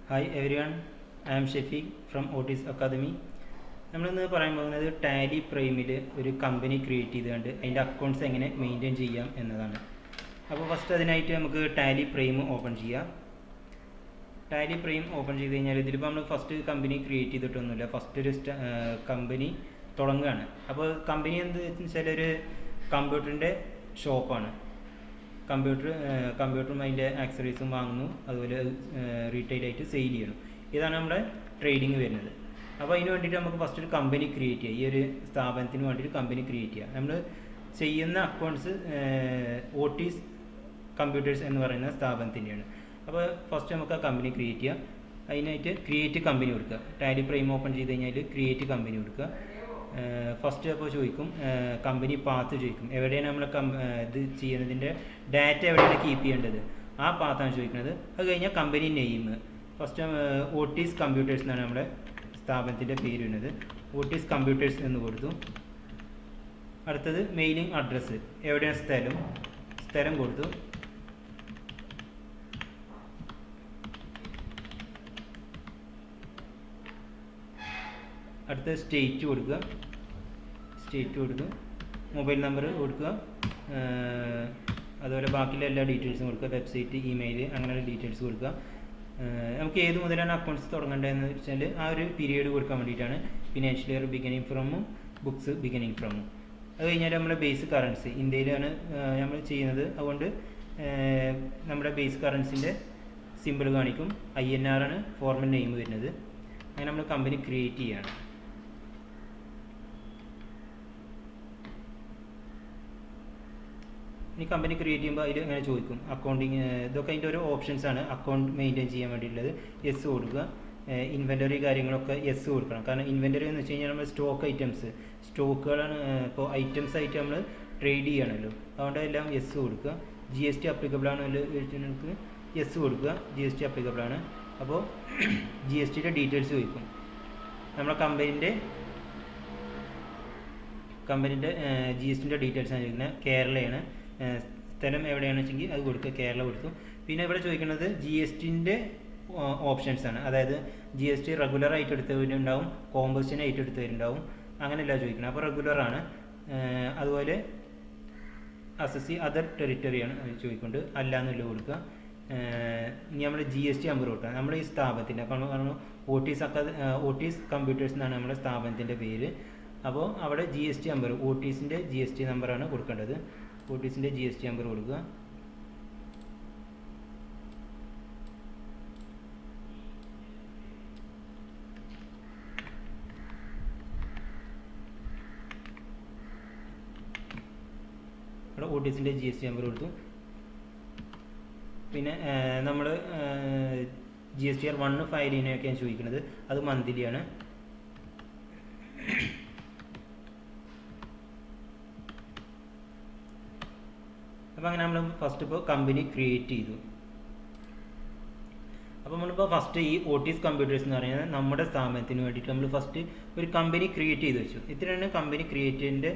Hi everyone, I am Shafeeq from Otis academy. നമ്മളിന്ന് പറയാൻ പോകുന്നത് ടാലി പ്രൈമിൽ ഒരു കമ്പനി ക്രിയേറ്റ് ചെയ്തുകൊണ്ട് അതിൻ്റെ അക്കൗണ്ട്സ് എങ്ങനെ മെയിൻറ്റെയിൻ ചെയ്യാം എന്നതാണ്. അപ്പോൾ ഫസ്റ്റ് അതിനായിട്ട് നമുക്ക് ടാലി പ്രൈം ഓപ്പൺ ചെയ്യാം. ടാലി പ്രൈം ഓപ്പൺ ചെയ്ത് കഴിഞ്ഞാൽ ഇതിലിപ്പോൾ നമ്മൾ ഫസ്റ്റ് കമ്പനി ക്രിയേറ്റ് ചെയ്തിട്ടൊന്നുമില്ല, ഫസ്റ്റ് ഒരു കമ്പനി തുടങ്ങുകയാണ്. അപ്പോൾ കമ്പനി എന്ത് വെച്ചാൽ ഒരു കമ്പ്യൂട്ടറിൻ്റെ ഷോപ്പാണ്. കമ്പ്യൂട്ടറും അതിൻ്റെ ആക്സറീസും വാങ്ങുന്നു, അതുപോലെ റീറ്റെയിലായിട്ട് സെയിൽ ചെയ്യണം. ഇതാണ് നമ്മുടെ ട്രേഡിങ് വരുന്നത്. അപ്പോൾ അതിന് വേണ്ടിയിട്ട് നമുക്ക് ഫസ്റ്റ് ഒരു കമ്പനി ക്രിയേറ്റ് ചെയ്യുക. ഈ ഒരു സ്ഥാപനത്തിന് വേണ്ടിയിട്ട് കമ്പനി ക്രിയേറ്റ് ചെയ്യുക. നമ്മൾ ചെയ്യുന്ന അക്കൗണ്ട്സ് ഓട്ടീസ് കമ്പ്യൂട്ടേഴ്സ് എന്ന് പറയുന്ന സ്ഥാപനത്തിൻ്റെയാണ്. അപ്പോൾ ഫസ്റ്റ് നമുക്ക് ആ കമ്പനി ക്രിയേറ്റ് ചെയ്യാം. അതിനായിട്ട് ക്രിയേറ്റ് കമ്പനി കൊടുക്കുക. ടാലി പ്രൈം ഓപ്പൺ ചെയ്ത് കഴിഞ്ഞാൽ ക്രിയേറ്റ് കമ്പനി കൊടുക്കുക. ഫസ്റ്റ് അപ്പോൾ ചോദിക്കും കമ്പനി പാത്ത് ചോദിക്കും, എവിടെയാണ് നമ്മൾ ഇത് ചെയ്യുന്നതിൻ്റെ ഡാറ്റ എവിടെയാണ് കീപ്പ് ചെയ്യേണ്ടത്, ആ പാത്താണ് ചോദിക്കുന്നത്. അത് കഴിഞ്ഞാൽ company name first Otis computers എന്നാണ് നമ്മുടെ സ്ഥാപനത്തിൻ്റെ പേര് വരുന്നത്. ഓട്ടീസ് കമ്പ്യൂട്ടേഴ്സ് എന്ന് കൊടുത്തു. അടുത്തത് മെയിലിംഗ് അഡ്രസ്സ്, എവിടെയാണ് സ്ഥലം കൊടുത്തു. അടുത്ത സ്റ്റേറ്റ് കൊടുക്കുക. മൊബൈൽ നമ്പർ കൊടുക്കുക. അതുപോലെ ബാക്കിയുള്ള എല്ലാ ഡീറ്റെയിൽസും കൊടുക്കുക. വെബ്സൈറ്റ്, ഇമെയിൽ, അങ്ങനെയുള്ള ഡീറ്റെയിൽസ് കൊടുക്കുക. നമുക്ക് ഏത് മുതലാണ് അക്കൗണ്ട്സ് തുടങ്ങേണ്ടതെന്ന് വെച്ചാൽ ആ ഒരു പീരീഡ് കൊടുക്കാൻ വേണ്ടിയിട്ടാണ്. ഫിനാൻഷ്യൽ ഇയർ ബിഗിനിങ് ഫ്രമും ബുക്സ് ബിഗിനിങ് ഫ്രമും. അത് കഴിഞ്ഞാൽ നമ്മുടെ ബേസ് കറൻസി ഇന്ത്യയിലാണ് നമ്മൾ ചെയ്യുന്നത്. അതുകൊണ്ട് നമ്മുടെ ബേസ് കറൻസിൻ്റെ സിമ്പിൾ കാണിക്കും. INR ആണ് ഫോർമൽ നെയിം വരുന്നത്. അങ്ങനെ നമ്മൾ കമ്പനി ക്രിയേറ്റ് ചെയ്യുകയാണ്. ഇനി കമ്പനി ക്രിയേറ്റ് ചെയ്യുമ്പോൾ അതിൽ ഇങ്ങനെ ചോദിക്കും അക്കൗണ്ടിങ്, ഇതൊക്കെ അതിൻ്റെ ഒരു ഓപ്ഷൻസ് ആണ്. അക്കൗണ്ട് മെയിൻറ്റെയിൻ ചെയ്യാൻ വേണ്ടിയിട്ടുള്ളത് യെസ് കൊടുക്കുക. ഇൻവെൻ്ററി കാര്യങ്ങളൊക്കെ യെസ് കൊടുക്കണം. കാരണം ഇൻവെൻ്ററി എന്ന് വെച്ച് കഴിഞ്ഞാൽ നമ്മൾ സ്റ്റോക്കുകളാണ്. ഇപ്പോൾ ഐറ്റംസ് ആയിട്ട് നമ്മൾ ട്രേഡ് ചെയ്യണമല്ലോ, അതുകൊണ്ട് എല്ലാം യെസ് കൊടുക്കുക. GST അപ്ലിക്കബിൾ ആണല്ലോ ചോദിച്ചിട്ടുണ്ടെങ്കിൽ യെസ് കൊടുക്കുക. GST അപ്ലിക്കബിൾ ആണ്. അപ്പോൾ GSTയുടെ ഡീറ്റെയിൽസ് ചോദിക്കും. നമ്മുടെ കമ്പനീൻ്റെ GSTൻ്റെ ഡീറ്റെയിൽസാണ് ചോദിക്കുന്നത്. കേരളയാണ്. സ്ഥലം എവിടെയാണെന്ന് വെച്ചെങ്കിൽ അത് കൊടുക്കുക, കേരള കൊടുത്തു. പിന്നെ ഇവിടെ ചോദിക്കുന്നത് GSTൻ്റെ ഓപ്ഷൻസാണ്. അതായത് GST റെഗുലർ ആയിട്ട് എടുത്തവരുണ്ടാവും, കോമ്പസിഷൻ ആയിട്ട് എടുത്തവരുണ്ടാവും, അങ്ങനെയല്ല ചോദിക്കുന്നത്. അപ്പോൾ റെഗുലറാണ്. അതുപോലെ അസസി അതർ ടെറിറ്ററിയാണ് ചോദിക്കൊണ്ട് അല്ല എന്നുള്ള കൊടുക്കുക. ഇനി നമ്മൾ GST നമ്പർ കൊടുക്കുക. നമ്മുടെ ഈ സ്ഥാപനത്തിൻ്റെ അപ്പോൾ നമ്മൾ പറഞ്ഞു ഓട്ടീസ് കമ്പ്യൂട്ടേഴ്സ് എന്നാണ് നമ്മുടെ സ്ഥാപനത്തിൻ്റെ പേര്. അപ്പോൾ അവിടെ GST നമ്പർ, ഓട്ടീസിൻ്റെ GST നമ്പറാണ് കൊടുക്കേണ്ടത്. ഓട്ടീസിൻ്റെ GST നമ്പർ കൊടുക്കുക. അവിടെ ഓട്ടീസിൻ്റെ GST നമ്പർ കൊടുത്തു. പിന്നെ നമ്മൾ GSTR 1 ഫയലിനെയൊക്കെയാണ് ചോദിക്കുന്നത്. അത് മന്ത്ലിയാണ്. അപ്പോൾ അങ്ങനെ നമ്മൾ ഫസ്റ്റ് ഇപ്പോൾ കമ്പനി ക്രിയേറ്റ് ചെയ്തു. അപ്പോൾ നമ്മളിപ്പോൾ ഫസ്റ്റ് ഈ ഓട്ടീസ് കമ്പ്യൂട്ടേഴ്സ് എന്ന് പറയുന്നത് നമ്മുടെ സ്ഥാപനത്തിന് വേണ്ടിയിട്ട് നമ്മൾ ഫസ്റ്റ് ഒരു കമ്പനി ക്രിയേറ്റ് ചെയ്ത് വെച്ചു. ഇത്രയാണ് കമ്പനി ക്രിയേറ്റിൻ്റെ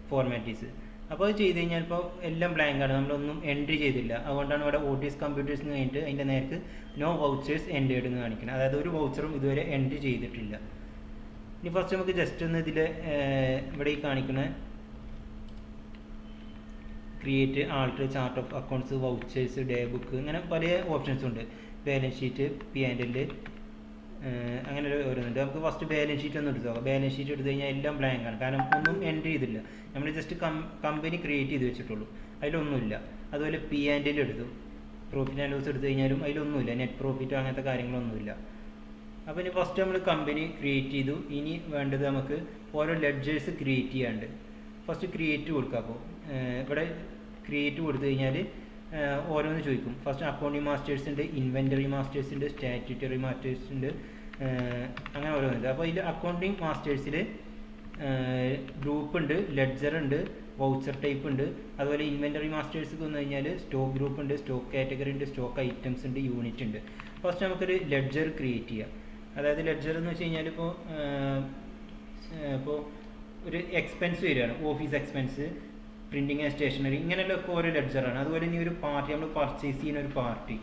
ഫോർമാലിറ്റീസ്. അപ്പോൾ അത് ചെയ്ത് കഴിഞ്ഞാൽ ഇപ്പോൾ എല്ലാം ബ്ലാങ്ക് ആണ്, നമ്മളൊന്നും എൻട്രി ചെയ്തില്ല. അതുകൊണ്ടാണ് ഇവിടെ ഓട്ടീസ് കമ്പ്യൂട്ടേഴ്സ് എന്ന് കഴിഞ്ഞിട്ട് അതിൻ്റെ നേർക്ക് നോ വൗച്ചേഴ്സ് എൻറ്റേർഡ് എന്ന് കാണിക്കുന്നത്. അതായത് ഒരു വൗച്ചറും ഇതുവരെ എൻട്രി ചെയ്തിട്ടില്ല. ഇനി ഫസ്റ്റ് നമുക്ക് ജസ്റ്റ് ഒന്ന് ഇതിൽ ഇവിടെ ഈ കാണിക്കുന്ന create, alter, chart of accounts, vouchers, day book, ഇങ്ങനെ പല ഓപ്ഷൻസും ഉണ്ട്. ബാലൻസ് ഷീറ്റ്, P&L, അങ്ങനെ ഓരോന്നുണ്ട്. നമുക്ക് ഫസ്റ്റ് ബാലൻസ് ഷീറ്റ് ഒന്ന് എടുത്ത് നോക്കാം. ബാലൻസ് ഷീറ്റ് എടുത്തു കഴിഞ്ഞാൽ എല്ലാം ബ്ലാങ്ക് ആണ്, കാരണം ഒന്നും എൻട്രി ചെയ്തില്ല. നമ്മൾ ജസ്റ്റ് കമ്പനി ക്രിയേറ്റ് ചെയ്ത് വെച്ചിട്ടുള്ളൂ, അതിലൊന്നുമില്ല. അതുപോലെ P&L എടുത്തു, പ്രോഫിറ്റ് ആൻഡ് ലോസ് എടുത്തു കഴിഞ്ഞാലും അതിലൊന്നുമില്ല, നെറ്റ് പ്രോഫിറ്റോ അങ്ങനത്തെ കാര്യങ്ങളൊന്നുമില്ല. അപ്പോൾ ഇനി ഫസ്റ്റ് നമ്മൾ കമ്പനി ക്രിയേറ്റ് ചെയ്തു. ഇനി വേണ്ടത് നമുക്ക് ഓരോ ലെഡ്ജേഴ്സ് ക്രിയേറ്റ് ചെയ്യാണ്ട്. ഫസ്റ്റ് ക്രിയേറ്റ് കൊടുക്കുക. അപ്പോൾ ഇവിടെ ക്രിയേറ്റ് കൊടുത്തു കഴിഞ്ഞാൽ ഓരോന്ന് ചോദിക്കും. ഫസ്റ്റ് അക്കൗണ്ടിങ് മാസ്റ്റേഴ്സ് ഉണ്ട്, ഇൻവെൻ്ററി മാസ്റ്റേഴ്സ് ഉണ്ട്, സ്റ്റാറ്റ്യൂട്ടറി മാസ്റ്റേഴ്സ് ഉണ്ട്, അങ്ങനെ ഓരോന്നുണ്ട്. അപ്പോൾ ഇതിൽ അക്കൗണ്ടിങ് മാസ്റ്റേഴ്സിൽ ഗ്രൂപ്പ് ഉണ്ട്, ലെഡ്ജർ ഉണ്ട്, വൗച്ചർ ടൈപ്പ് ഉണ്ട്. അതുപോലെ ഇൻവെൻ്ററി മാസ്റ്റേഴ്സ് വന്നു കഴിഞ്ഞാൽ സ്റ്റോക്ക് ഗ്രൂപ്പ് ഉണ്ട്, സ്റ്റോക്ക് കാറ്റഗറി ഉണ്ട്, സ്റ്റോക്ക് ഐറ്റംസ് ഉണ്ട്, യൂണിറ്റ് ഉണ്ട്. ഫസ്റ്റ് നമുക്കൊരു ലെഡ്ജർ ക്രിയേറ്റ് ചെയ്യാം. അതായത് ലെഡ്ജർ എന്ന് വെച്ച് കഴിഞ്ഞാൽ ഇപ്പോൾ ഒരു എക്സ്പെൻസ് വരികയാണ്, office expense, printing and stationery, ഇങ്ങനെയുള്ള ഒക്കെ ഓരോ ലെഡ്ജറാണ്. അതുപോലെ ഇനി ഒരു പാർട്ടി, നമ്മൾ പർച്ചേസ് ചെയ്യുന്ന ഒരു പാർട്ടി,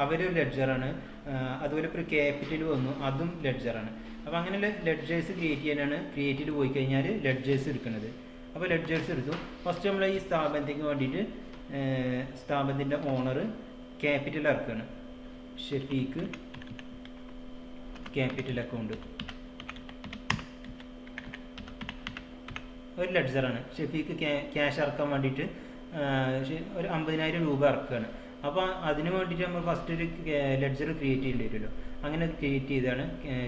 അവരൊരു ലെഡ്ജറാണ്. അതുപോലെ ഇപ്പോൾ ഒരു ക്യാപിറ്റൽ വന്നു, അതും ലെഡ്ജറാണ്. അപ്പോൾ അങ്ങനെയുള്ള ലെഡ്ജേഴ്സ് ക്രിയേറ്റ് ചെയ്യാനാണ് ക്രിയേറ്റീവ് പോയി കഴിഞ്ഞാൽ ലെഡ്ജേഴ്സ് എടുക്കുന്നത്. അപ്പോൾ ലെഡ്ജേഴ്സ് എടുത്തു. ഫസ്റ്റ് നമ്മൾ ഈ സ്ഥാപനത്തിന് വേണ്ടിയിട്ട് സ്ഥാപനത്തിൻ്റെ ഓണർ ക്യാപിറ്റൽ ഇറക്കുകയാണ്. ഷെഫീഖ് ക്യാപിറ്റൽ അക്കൗണ്ട് ഒരു ലെഡ്ജറാണ്. ഷെഫീഖ് ക്യാഷ് ഇറക്കാൻ വേണ്ടിയിട്ട് ഒരു 50,000 രൂപ ഇറക്കുകയാണ്. അപ്പോൾ അതിന് വേണ്ടിയിട്ട് നമ്മൾ ഫസ്റ്റ് ഒരു ലെഡ്ജർ ക്രിയേറ്റ് ചെയ്യേണ്ടി വരുമല്ലോ. അങ്ങനെ ക്രിയേറ്റ് ചെയ്താണ്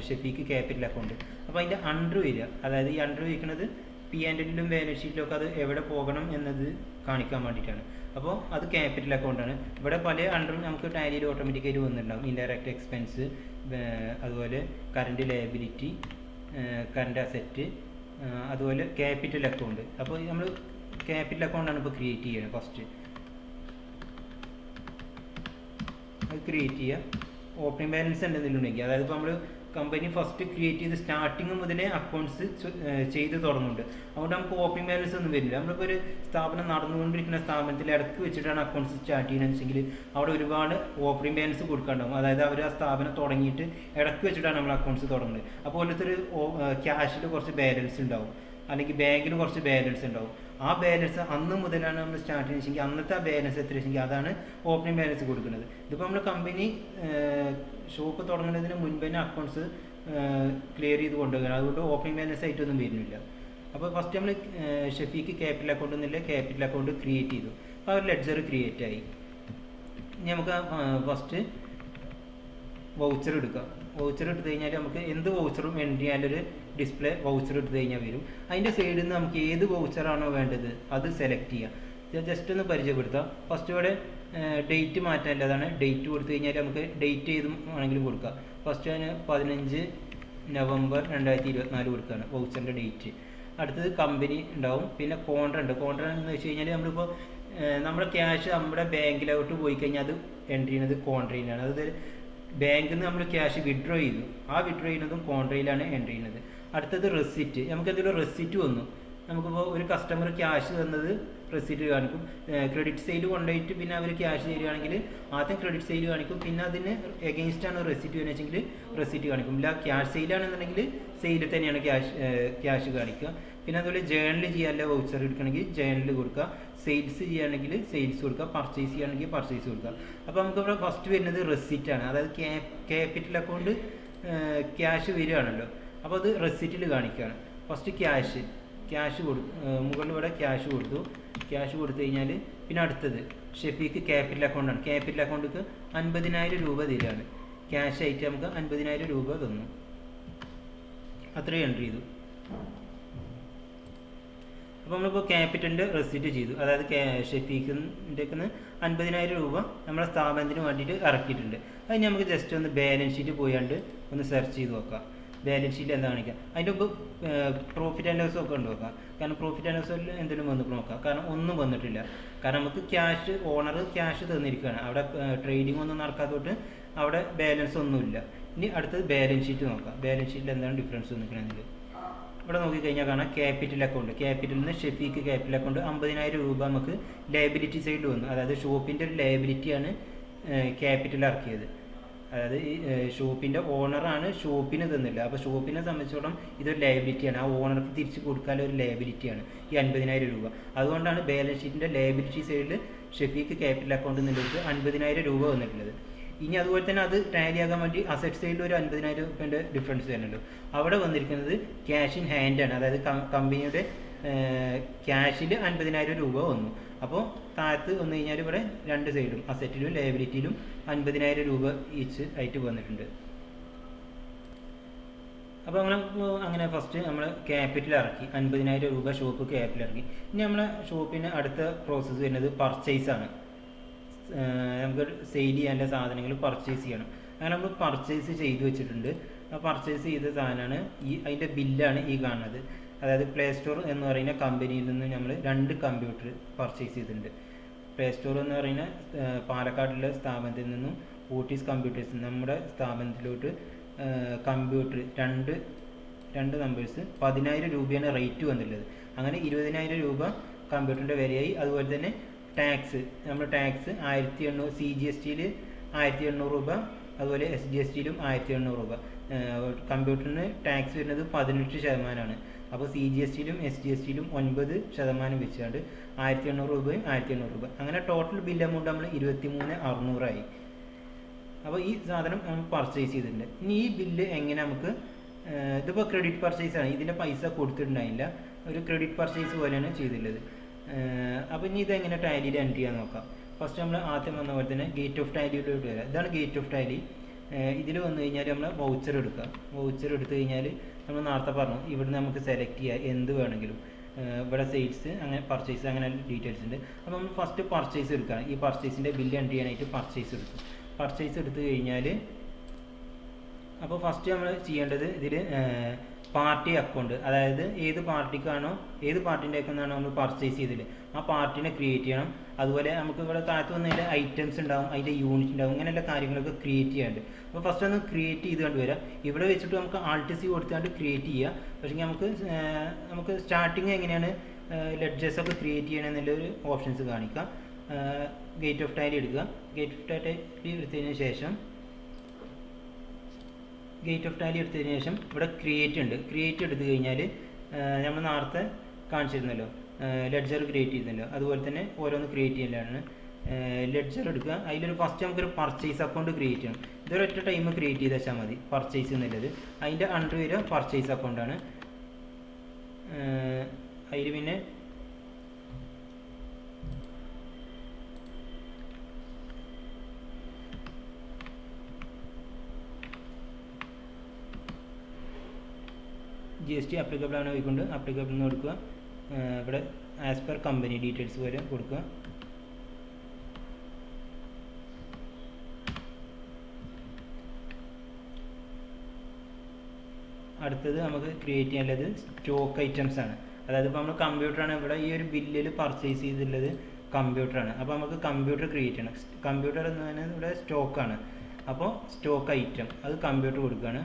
ഷെഫീഖ് ക്യാപിറ്റൽ അക്കൗണ്ട്. അപ്പോൾ അതിൻ്റെ അണ്ടർ വരിക, അതായത് ഈ അണ്ടർ വയ്ക്കുന്നത് P&L-ലും ബാലൻസ് ഷീറ്റിലും ഒക്കെ അത് എവിടെ പോകണം എന്നത് കാണിക്കാൻ വേണ്ടിയിട്ടാണ്. അപ്പോൾ അത് ക്യാപിറ്റൽ അക്കൗണ്ടാണ്. ഇവിടെ പല അണ്ടറും നമുക്ക് ടാലിയിൽ ഓട്ടോമാറ്റിക്കായിട്ട് വന്നിട്ടുണ്ടാകും. ഇൻഡയറക്റ്റ് എക്സ്പെൻസ്, അതുപോലെ കറണ്ട് ലയബിലിറ്റി, കറണ്ട് അസറ്റ്, അതുപോലെ ക്യാപിറ്റൽ അക്കൗണ്ട്. അപ്പോൾ നമ്മൾ ക്യാപിറ്റൽ അക്കൗണ്ടാണ് ഇപ്പോൾ ക്രിയേറ്റ് ചെയ്യുന്നത്. ഫസ്റ്റ് അത് ക്രിയേറ്റ് ചെയ്യുക. ഓപ്പണിംഗ് ബാലൻസ് ഉണ്ടെന്നുണ്ടെങ്കിൽ, അതായത് ഇപ്പോൾ നമ്മൾ കമ്പനി ഫസ്റ്റ് ക്രിയേറ്റ് ചെയ്ത് സ്റ്റാർട്ടിങ് മുതലേ അക്കൗണ്ട്സ് ചെയ്ത് തുടങ്ങുന്നുണ്ട്. അതുകൊണ്ട് നമുക്ക് ഓപ്പണിംഗ് ബാലൻസ് ഒന്നും വരില്ല. നമ്മളിപ്പോൾ ഒരു സ്ഥാപനം നടന്നുകൊണ്ടിരിക്കുന്ന സ്ഥാപനത്തിൽ ഇടയ്ക്ക് വെച്ചിട്ടാണ് അക്കൗണ്ട്സ് സ്റ്റാർട്ട് ചെയ്യുന്നത് വെച്ചെങ്കിൽ അവിടെ ഒരുപാട് ഓപ്പണിംഗ് ബാലൻസ് കൊടുക്കാണ്ടാവും. അതായത് അവർ ആ സ്ഥാപനം തുടങ്ങിയിട്ട് ഇടയ്ക്ക് വെച്ചിട്ടാണ് നമ്മൾ അക്കൗണ്ട്സ് തുടങ്ങുന്നത്. അപ്പോൾ ഒരു ക്യാഷിൽ കുറച്ച് ബാലൻസ് ഉണ്ടാവും, അല്ലെങ്കിൽ ബാങ്കിൽ കുറച്ച് ബാലൻസ് ഉണ്ടാവും. ആ ബാലൻസ് അന്ന് മുതലാണ് നമ്മൾ സ്റ്റാർട്ട് ചെയ്യുന്നത്. അന്നത്തെ ആ ബാലൻസ് എത്ര വെച്ചെങ്കിൽ അതാണ് ഓപ്പണിംഗ് ബാലൻസ് കൊടുക്കുന്നത്. ഇതിപ്പോൾ നമ്മൾ കമ്പനി ഷോപ്പ് തുടങ്ങുന്നതിന് മുൻപ് തന്നെ അക്കൗണ്ട്സ് ക്ലിയർ ചെയ്ത് കൊണ്ടുപോകുന്നത്. അതുകൊണ്ട് ഓപ്പണിംഗ് ബാലൻസ് ആയിട്ടൊന്നും വരുന്നില്ല. അപ്പോൾ ഫസ്റ്റ് നമ്മൾ ഷെഫീക്ക് ക്യാപിറ്റൽ അക്കൗണ്ട് എന്നില്ല ക്യാപിറ്റൽ അക്കൗണ്ട് ക്രിയേറ്റ് ചെയ്തു. അപ്പോൾ ഒരു ലെഡ്ജർ ക്രിയേറ്റ് ആയി. ഇനി നമുക്ക് ഫസ്റ്റ് വൗച്ചർ എടുക്കാം. വൗച്ചർ എടുത്തു കഴിഞ്ഞാൽ നമുക്ക് എന്ത് വൗച്ചറും എൻട്രി ചെയ്യാനൊരു ഡിസ്പ്ലേ വൗച്ചർ എടുത്തു കഴിഞ്ഞാൽ വരും. അതിൻ്റെ സൈഡിൽ നിന്ന് നമുക്ക് ഏത് വൗച്ചറാണോ വേണ്ടത് അത് സെലക്ട് ചെയ്യാം. ജസ്റ്റ് ഒന്ന് പരിചയപ്പെടുത്താം. ഫസ്റ്റ് ഇവിടെ ഡേറ്റ് മാറ്റാനുള്ളതാണ്. ഡേറ്റ് കൊടുത്തു കഴിഞ്ഞാൽ നമുക്ക് ഡേറ്റ് ഏതും ആണെങ്കിലും കൊടുക്കാം. ഫസ്റ്റ് അതിന് 15 നവംബർ 2024 കൊടുക്കുകയാണ് വൗച്ചറിൻ്റെ ഡേറ്റ്. അടുത്തത് കമ്പനി ഉണ്ടാവും. പിന്നെ കോൺട്ര ഉണ്ട്. കോൺട്ര എന്ന് വെച്ച് കഴിഞ്ഞാൽ നമ്മളിപ്പോൾ നമ്മുടെ ക്യാഷ് നമ്മുടെ ബാങ്കിലോട്ട് പോയി കഴിഞ്ഞാൽ അത് എൻട്രി ചെയ്യുന്നത് കോൺട്രയിലാണ്. അതായത് ബാങ്കിൽ നിന്ന് നമ്മൾ ക്യാഷ് വിഡ്രോ ചെയ്തു, ആ വിഡ്രോ ചെയ്യുന്നതും കോൺട്രയിലാണ് എൻട്രി ചെയ്യുന്നത്. അടുത്തത് റെസിറ്റ്. നമുക്ക് എന്തെങ്കിലും റെസിറ്റ് വന്നു, നമുക്കിപ്പോൾ ഒരു കസ്റ്റമർ ക്യാഷ് തന്നത് റെസിറ്റ് കാണിക്കും. ക്രെഡിറ്റ് സെയിൽ കൊണ്ടുപോയിട്ട് പിന്നെ അവർ ക്യാഷ് തരികയാണെങ്കിൽ ആദ്യം ക്രെഡിറ്റ് സെയിൽ കാണിക്കും, പിന്നെ അതിന് എഗെയിൻസ്റ്റ് ആണ് റെസിറ്റ് എന്ന് വെച്ചെങ്കിൽ റെസിറ്റ് കാണിക്കും. ഇല്ല ക്യാഷ് സെയിലാണെന്നുണ്ടെങ്കിൽ സെയിൽ തന്നെയാണ് ക്യാഷ് കാണിക്കുക. പിന്നെ അതുപോലെ ജേണൽ ചെയ്യാനുള്ള വൗച്ചർ എടുക്കണമെങ്കിൽ ജേണൽ കൊടുക്കുക, സെയിൽസ് ചെയ്യുകയാണെങ്കിൽ സെയിൽസ് കൊടുക്കുക, പർച്ചേസ് ചെയ്യുകയാണെങ്കിൽ പർച്ചേസ് കൊടുക്കുക. അപ്പോൾ നമുക്ക് ഇവിടെ ഫസ്റ്റ് വരുന്നത് റെസിറ്റാണ്. അതായത് ക്യാപിറ്റൽ അക്കൗണ്ട് ക്യാഷ് വരികയാണല്ലോ, അപ്പോൾ അത് റെസിറ്റിൽ കാണിക്കുകയാണ്. ഫസ്റ്റ് ക്യാഷ് മുകളിൽ ഇവിടെ ക്യാഷ് കൊടുത്തു. ക്യാഷ് കൊടുത്തു കഴിഞ്ഞാൽ പിന്നെ അടുത്തത് ഷെഫീക്ക് ക്യാപിറ്റൽ അക്കൗണ്ടാണ്. ക്യാപിറ്റൽ അക്കൗണ്ടിക്ക് 50,000 രൂപ തരികയാണ്. ക്യാഷ് ആയിട്ട് നമുക്ക് 50,000 രൂപ തന്നു. അത്രയും എൻട്രി ചെയ്തു. അപ്പോൾ നമ്മളിപ്പോൾ ക്യാപിറ്റലിൻ്റെ റെസിറ്റ് ചെയ്തു. അതായത് ഷെഫീക്കിൻ്റെ 50,000 രൂപ നമ്മുടെ സ്ഥാപനത്തിന് വേണ്ടിയിട്ട് ഇറക്കിയിട്ടുണ്ട്. അത് നമുക്ക് ജസ്റ്റ് ഒന്ന് ബാലൻസ് ഷീറ്റ് പോയാണ്ട് ഒന്ന് സെർച്ച് ചെയ്ത് നോക്കാം. ബാലൻസ് ഷീറ്റ് എന്താ കാണിക്കുക. അതിൻ്റെ മുമ്പ് പ്രോഫിറ്റ് ആൻഡ് ലോസ് ഒക്കെ ഉണ്ട് നോക്കാം. കാരണം പ്രോഫിറ്റ് ആൻഡ് ലോസിൽ എന്തെങ്കിലും വന്നിട്ട് നോക്കാം. കാരണം ഒന്നും വന്നിട്ടില്ല. കാരണം നമുക്ക് ഓണർ ക്യാഷ് തന്നിരിക്കുകയാണ്. അവിടെ ട്രേഡിംഗ് ഒന്നും നടക്കാത്തതുകൊണ്ട് അവിടെ ബാലൻസ് ഒന്നുമില്ല. ഇനി അടുത്തത് ബാലൻസ് ഷീറ്റ് നോക്കാം. ബാലൻസ് ഷീറ്റിൽ എന്താണ് ഡിഫറൻസ് വന്നിരിക്കണമെങ്കിൽ ഇവിടെ നോക്കിക്കഴിഞ്ഞാൽ കാണാം ക്യാപിറ്റൽ അക്കൗണ്ട്. ക്യാപിറ്റലിൽ നിന്ന് ഷെഫീക്ക് ക്യാപിറ്റൽ അക്കൗണ്ട് 50,000 രൂപ നമുക്ക് ലയബിലിറ്റി സൈഡിൽ വന്നു. അതായത് ഷോപ്പിൻ്റെ ഒരു ലയബിലിറ്റിയാണ് ക്യാപിറ്റൽ ഇറക്കിയത്. അതായത് ഈ ഷോപ്പിൻ്റെ ഓണറാണ് ഷോപ്പിന് തന്നില്ല. അപ്പോൾ ഷോപ്പിനെ സംബന്ധിച്ചോളം ഇതൊരു ലയബിലിറ്റിയാണ്. ആ ഓണർക്ക് തിരിച്ച് കൊടുക്കാനുള്ള ഒരു ലയബിലിറ്റിയാണ് ഈ 50,000 രൂപ. അതുകൊണ്ടാണ് ബാലൻസ് ഷീറ്റിൻ്റെ ലയബിലിറ്റി സൈഡിൽ ഷെഫീക്ക് ക്യാപിറ്റൽ അക്കൗണ്ട് എന്നുള്ളത് 50,000 രൂപ വന്നിട്ടുള്ളത്. ഇനി അതുപോലെ തന്നെ അത് ടാലി ആകാൻ വേണ്ടി അസറ്റ് സൈഡിൽ ഒരു 50,000 രൂപേൻ്റെ ഡിഫറൻസ് വരുന്നുണ്ട്. അവിടെ വന്നിരിക്കുന്നത് ക്യാഷ് ഇൻ ഹാൻഡാണ്. അതായത് കമ്പനിയുടെ ക്യാഷിൽ 50,000 രൂപ വന്നു. അപ്പോൾ താഴത്ത് വന്നു കഴിഞ്ഞാൽ ഇവിടെ രണ്ട് സൈഡും അസറ്റിലും ലയബിലിറ്റിയിലും 50,000 രൂപ ഈച്ച് ആയിട്ട് വന്നിട്ടുണ്ട്. അപ്പോൾ അങ്ങനെ ഫസ്റ്റ് നമ്മൾ ക്യാപിറ്റൽ ഇറക്കി 50,000 രൂപ ഷോപ്പ് ക്യാപിറ്റൽ ഇറക്കി. ഇനി നമ്മളെ ഷോപ്പിന് അടുത്ത പ്രോസസ്സ് വരുന്നത് പർച്ചേസാണ്. നമുക്ക് സെയിൽ ചെയ്യാനുള്ള സാധനങ്ങൾ പർച്ചേസ് ചെയ്യണം. അങ്ങനെ നമ്മൾ പർച്ചേസ് ചെയ്ത് വെച്ചിട്ടുണ്ട്. ആ പർച്ചേസ് ചെയ്ത സാധനമാണ് അതിൻ്റെ ബില്ലാണ് ഈ കാണുന്നത്. അതായത് പ്ലേ സ്റ്റോർ എന്ന് പറയുന്ന കമ്പനിയിൽ നിന്ന് നമ്മൾ 2 കമ്പ്യൂട്ടർ പർച്ചേസ് ചെയ്തിട്ടുണ്ട്. പ്ലേ സ്റ്റോർ എന്ന് പറയുന്ന പാലക്കാടുള്ള സ്ഥാപനത്തിൽ നിന്നും ഓട്ടീസ് കമ്പ്യൂട്ടേഴ്സ് നമ്മുടെ സ്ഥാപനത്തിലോട്ട് കമ്പ്യൂട്ടർ രണ്ട് നമ്പേഴ്സ് 10,000 രൂപയാണ് റേറ്റ് വന്നിട്ടുള്ളത്. അങ്ങനെ 20,000 രൂപ കമ്പ്യൂട്ടറിൻ്റെ വിലയായി. അതുപോലെ തന്നെ ടാക്സ് 1800 CGSTയിൽ 1800 രൂപ, അതുപോലെ SGSTയിലും 1800 രൂപ. കമ്പ്യൂട്ടറിന് ടാക്സ് വരുന്നത് 18%. അപ്പോൾ CGSTയിലും SGSTയിലും 9% വെച്ചുകൊണ്ട് 1800 രൂപയും 1800 രൂപ. അങ്ങനെ ടോട്ടൽ ബിൽ എമൗണ്ട് നമ്മൾ 23,600 ആയി. അപ്പോൾ ഈ സാധനം നമ്മൾ പർച്ചേസ് ചെയ്തിട്ടുണ്ട്. ഇനി ഈ ബില്ല് എങ്ങനെ നമുക്ക്, ഇതിപ്പോൾ ക്രെഡിറ്റ് പർച്ചേസ് ആണ്, ഇതിൻ്റെ പൈസ കൊടുത്തിട്ടുണ്ടായില്ല, ഒരു ക്രെഡിറ്റ് പർച്ചേസ് പോലെയാണ് ചെയ്തിട്ടുള്ളത്. അപ്പോൾ ഇനി ഇതെങ്ങനെ ടാലിയിൽ എൻട്രി ചെയ്യാൻ നോക്കാം. ഫസ്റ്റ് നമ്മൾ ആദ്യം വന്ന പോലെ തന്നെ ഗേറ്റ് ഓഫ് ടാലിയിലോട്ട് വരാം. ഇതാണ് ഗേറ്റ് ഓഫ് ടാലി. ഇതിൽ വന്നു കഴിഞ്ഞാൽ നമ്മൾ വൗച്ചർ എടുക്കുക. വൗച്ചർ എടുത്തു കഴിഞ്ഞാൽ നമ്മൾ നേരത്തെ പറഞ്ഞു ഇവിടുന്ന് നമുക്ക് സെലക്ട് ചെയ്യാം എന്ത് വേണമെങ്കിലും. ഇവിടെ സെയിൽസ്, അങ്ങനെ പർച്ചേസ്, അങ്ങനെ ഡീറ്റെയിൽസ് ഉണ്ട്. അപ്പോൾ നമ്മൾ ഫസ്റ്റ് പർച്ചേസ് എടുക്കുകയാണ്. ഈ പർച്ചേസിൻ്റെ ബില്ല് എൻട്രി ചെയ്യാനായിട്ട് പർച്ചേസ് എടുക്കും. പർച്ചേസ് എടുത്തു കഴിഞ്ഞാൽ അപ്പോൾ ഫസ്റ്റ് നമ്മൾ ചെയ്യേണ്ടത് ഇതിൽ പാർട്ടി അക്കൗണ്ട്, അതായത് ഏത് പാർട്ടിക്കാണോ, ഏത് പാർട്ടിൻ്റെ അക്കൗണ്ടാണോ നമ്മൾ പർച്ചേസ് ചെയ്തില്ല ആ പാർട്ടിനെ ക്രിയേറ്റ് ചെയ്യണം. അതുപോലെ നമുക്ക് ഇവിടെ താഴത്ത് വന്നതിൻ്റെ ഐറ്റംസ് ഉണ്ടാവും, അതിൻ്റെ യൂണിറ്റ് ഉണ്ടാവും, അങ്ങനെയുള്ള കാര്യങ്ങളൊക്കെ ക്രിയേറ്റ് ചെയ്യാനുണ്ട്. അപ്പോൾ ഫസ്റ്റ് ഒന്ന് ക്രിയേറ്റ് ചെയ്ത് കണ്ടുവരാം. ഇവിടെ വെച്ചിട്ട് നമുക്ക് Alt+C കൊടുത്തുകൊണ്ട് ക്രിയേറ്റ് ചെയ്യുക. പക്ഷേ നമുക്ക് സ്റ്റാർട്ടിങ് എങ്ങനെയാണ് ലെഡ്ജേഴ്സൊക്കെ ക്രിയേറ്റ് ചെയ്യണമെന്നുള്ളൊരു ഓപ്ഷൻസ് കാണിക്കാം. ഗേറ്റ് ഓഫ് ടാലി എടുക്കുക. ഗേറ്റ് ഓഫ് ടാലി എടുത്തതിന് ശേഷം ഇവിടെ ക്രിയേറ്റ് ഉണ്ട്. ക്രിയേറ്റ് എടുത്തു കഴിഞ്ഞാൽ നമ്മൾ നേരത്തെ കാണിച്ചിരുന്നല്ലോ, ലെഡ്ജർ ക്രിയേറ്റ് ചെയ്തിരുന്നല്ലോ, അതുപോലെ തന്നെ ഓരോന്ന് ക്രിയേറ്റ് ചെയ്യേണ്ടതാണ്. ലെഡ്ജർ എടുക്കുക. അതിലൊരു ഫസ്റ്റ് നമുക്കൊരു പർച്ചേസ് അക്കൗണ്ട് ക്രിയേറ്റ് ചെയ്യണം. ഇതൊരൊറ്റ ടൈം ക്രിയേറ്റ് ചെയ്ത് വെച്ചാൽ മതി പർച്ചേസ് എന്നുള്ളത്. അതിൻ്റെ അണ്ടർ വരിക പർച്ചേസ് അക്കൗണ്ടാണ്. അതിൽ പിന്നെ GST അപ്ലിക്കബിൾ ആണ് പോയിക്കൊണ്ട് അപ്ലിക്കബിൾ എന്ന് കൊടുക്കുക. ഇവിടെ ആസ് പെർ കമ്പനി ഡീറ്റെയിൽസ് വരെ കൊടുക്കുക. അടുത്തത് നമുക്ക് ക്രിയേറ്റ് ചെയ്യാനുള്ളത് സ്റ്റോക്ക് ഐറ്റംസ് ആണ്. അതായത് ഇപ്പോൾ നമ്മൾ കമ്പ്യൂട്ടറാണ്, ഇവിടെ ഈ ഒരു ബില്ലിൽ പർച്ചേസ് ചെയ്തിട്ടുള്ളത് കമ്പ്യൂട്ടറാണ്. അപ്പോൾ നമുക്ക് കമ്പ്യൂട്ടർ ക്രിയേറ്റ് ചെയ്യണം. കമ്പ്യൂട്ടർ എന്ന് പറയുന്നത് ഇവിടെ സ്റ്റോക്കാണ്. അപ്പോൾ സ്റ്റോക്ക് ഐറ്റം അത് കമ്പ്യൂട്ടർ കൊടുക്കുകയാണ്.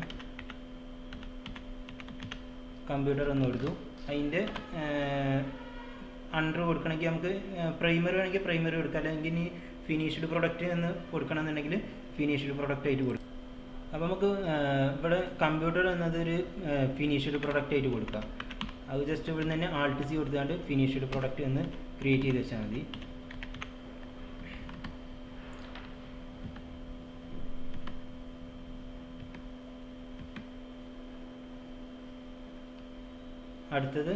കമ്പ്യൂട്ടർ എന്ന് കൊടുത്തു. അതിൻ്റെ അണ്ടർ കൊടുക്കണമെങ്കിൽ നമുക്ക് പ്രൈമറി വേണമെങ്കിൽ പ്രൈമറി കൊടുക്കുക, അല്ലെങ്കിൽ ഇനി ഫിനിഷ്ഡ് പ്രൊഡക്റ്റ് എന്ന് കൊടുക്കണമെന്നുണ്ടെങ്കിൽ ഫിനിഷ്ഡ് പ്രൊഡക്റ്റ് ആയിട്ട് കൊടുക്കും. അപ്പോൾ നമുക്ക് ഇവിടെ കമ്പ്യൂട്ടർ എന്നതൊരു ഫിനിഷ്ഡ് പ്രൊഡക്റ്റ് ആയിട്ട് കൊടുക്കാം. അത് ജസ്റ്റ് ഇവിടെ തന്നെ Alt+C കൊടുത്തുകൊണ്ട് ഫിനിഷ്ഡ് പ്രൊഡക്റ്റ് എന്ന് ക്രിയേറ്റ് ചെയ്ത് വെച്ചാൽ മതി. അടുത്തത്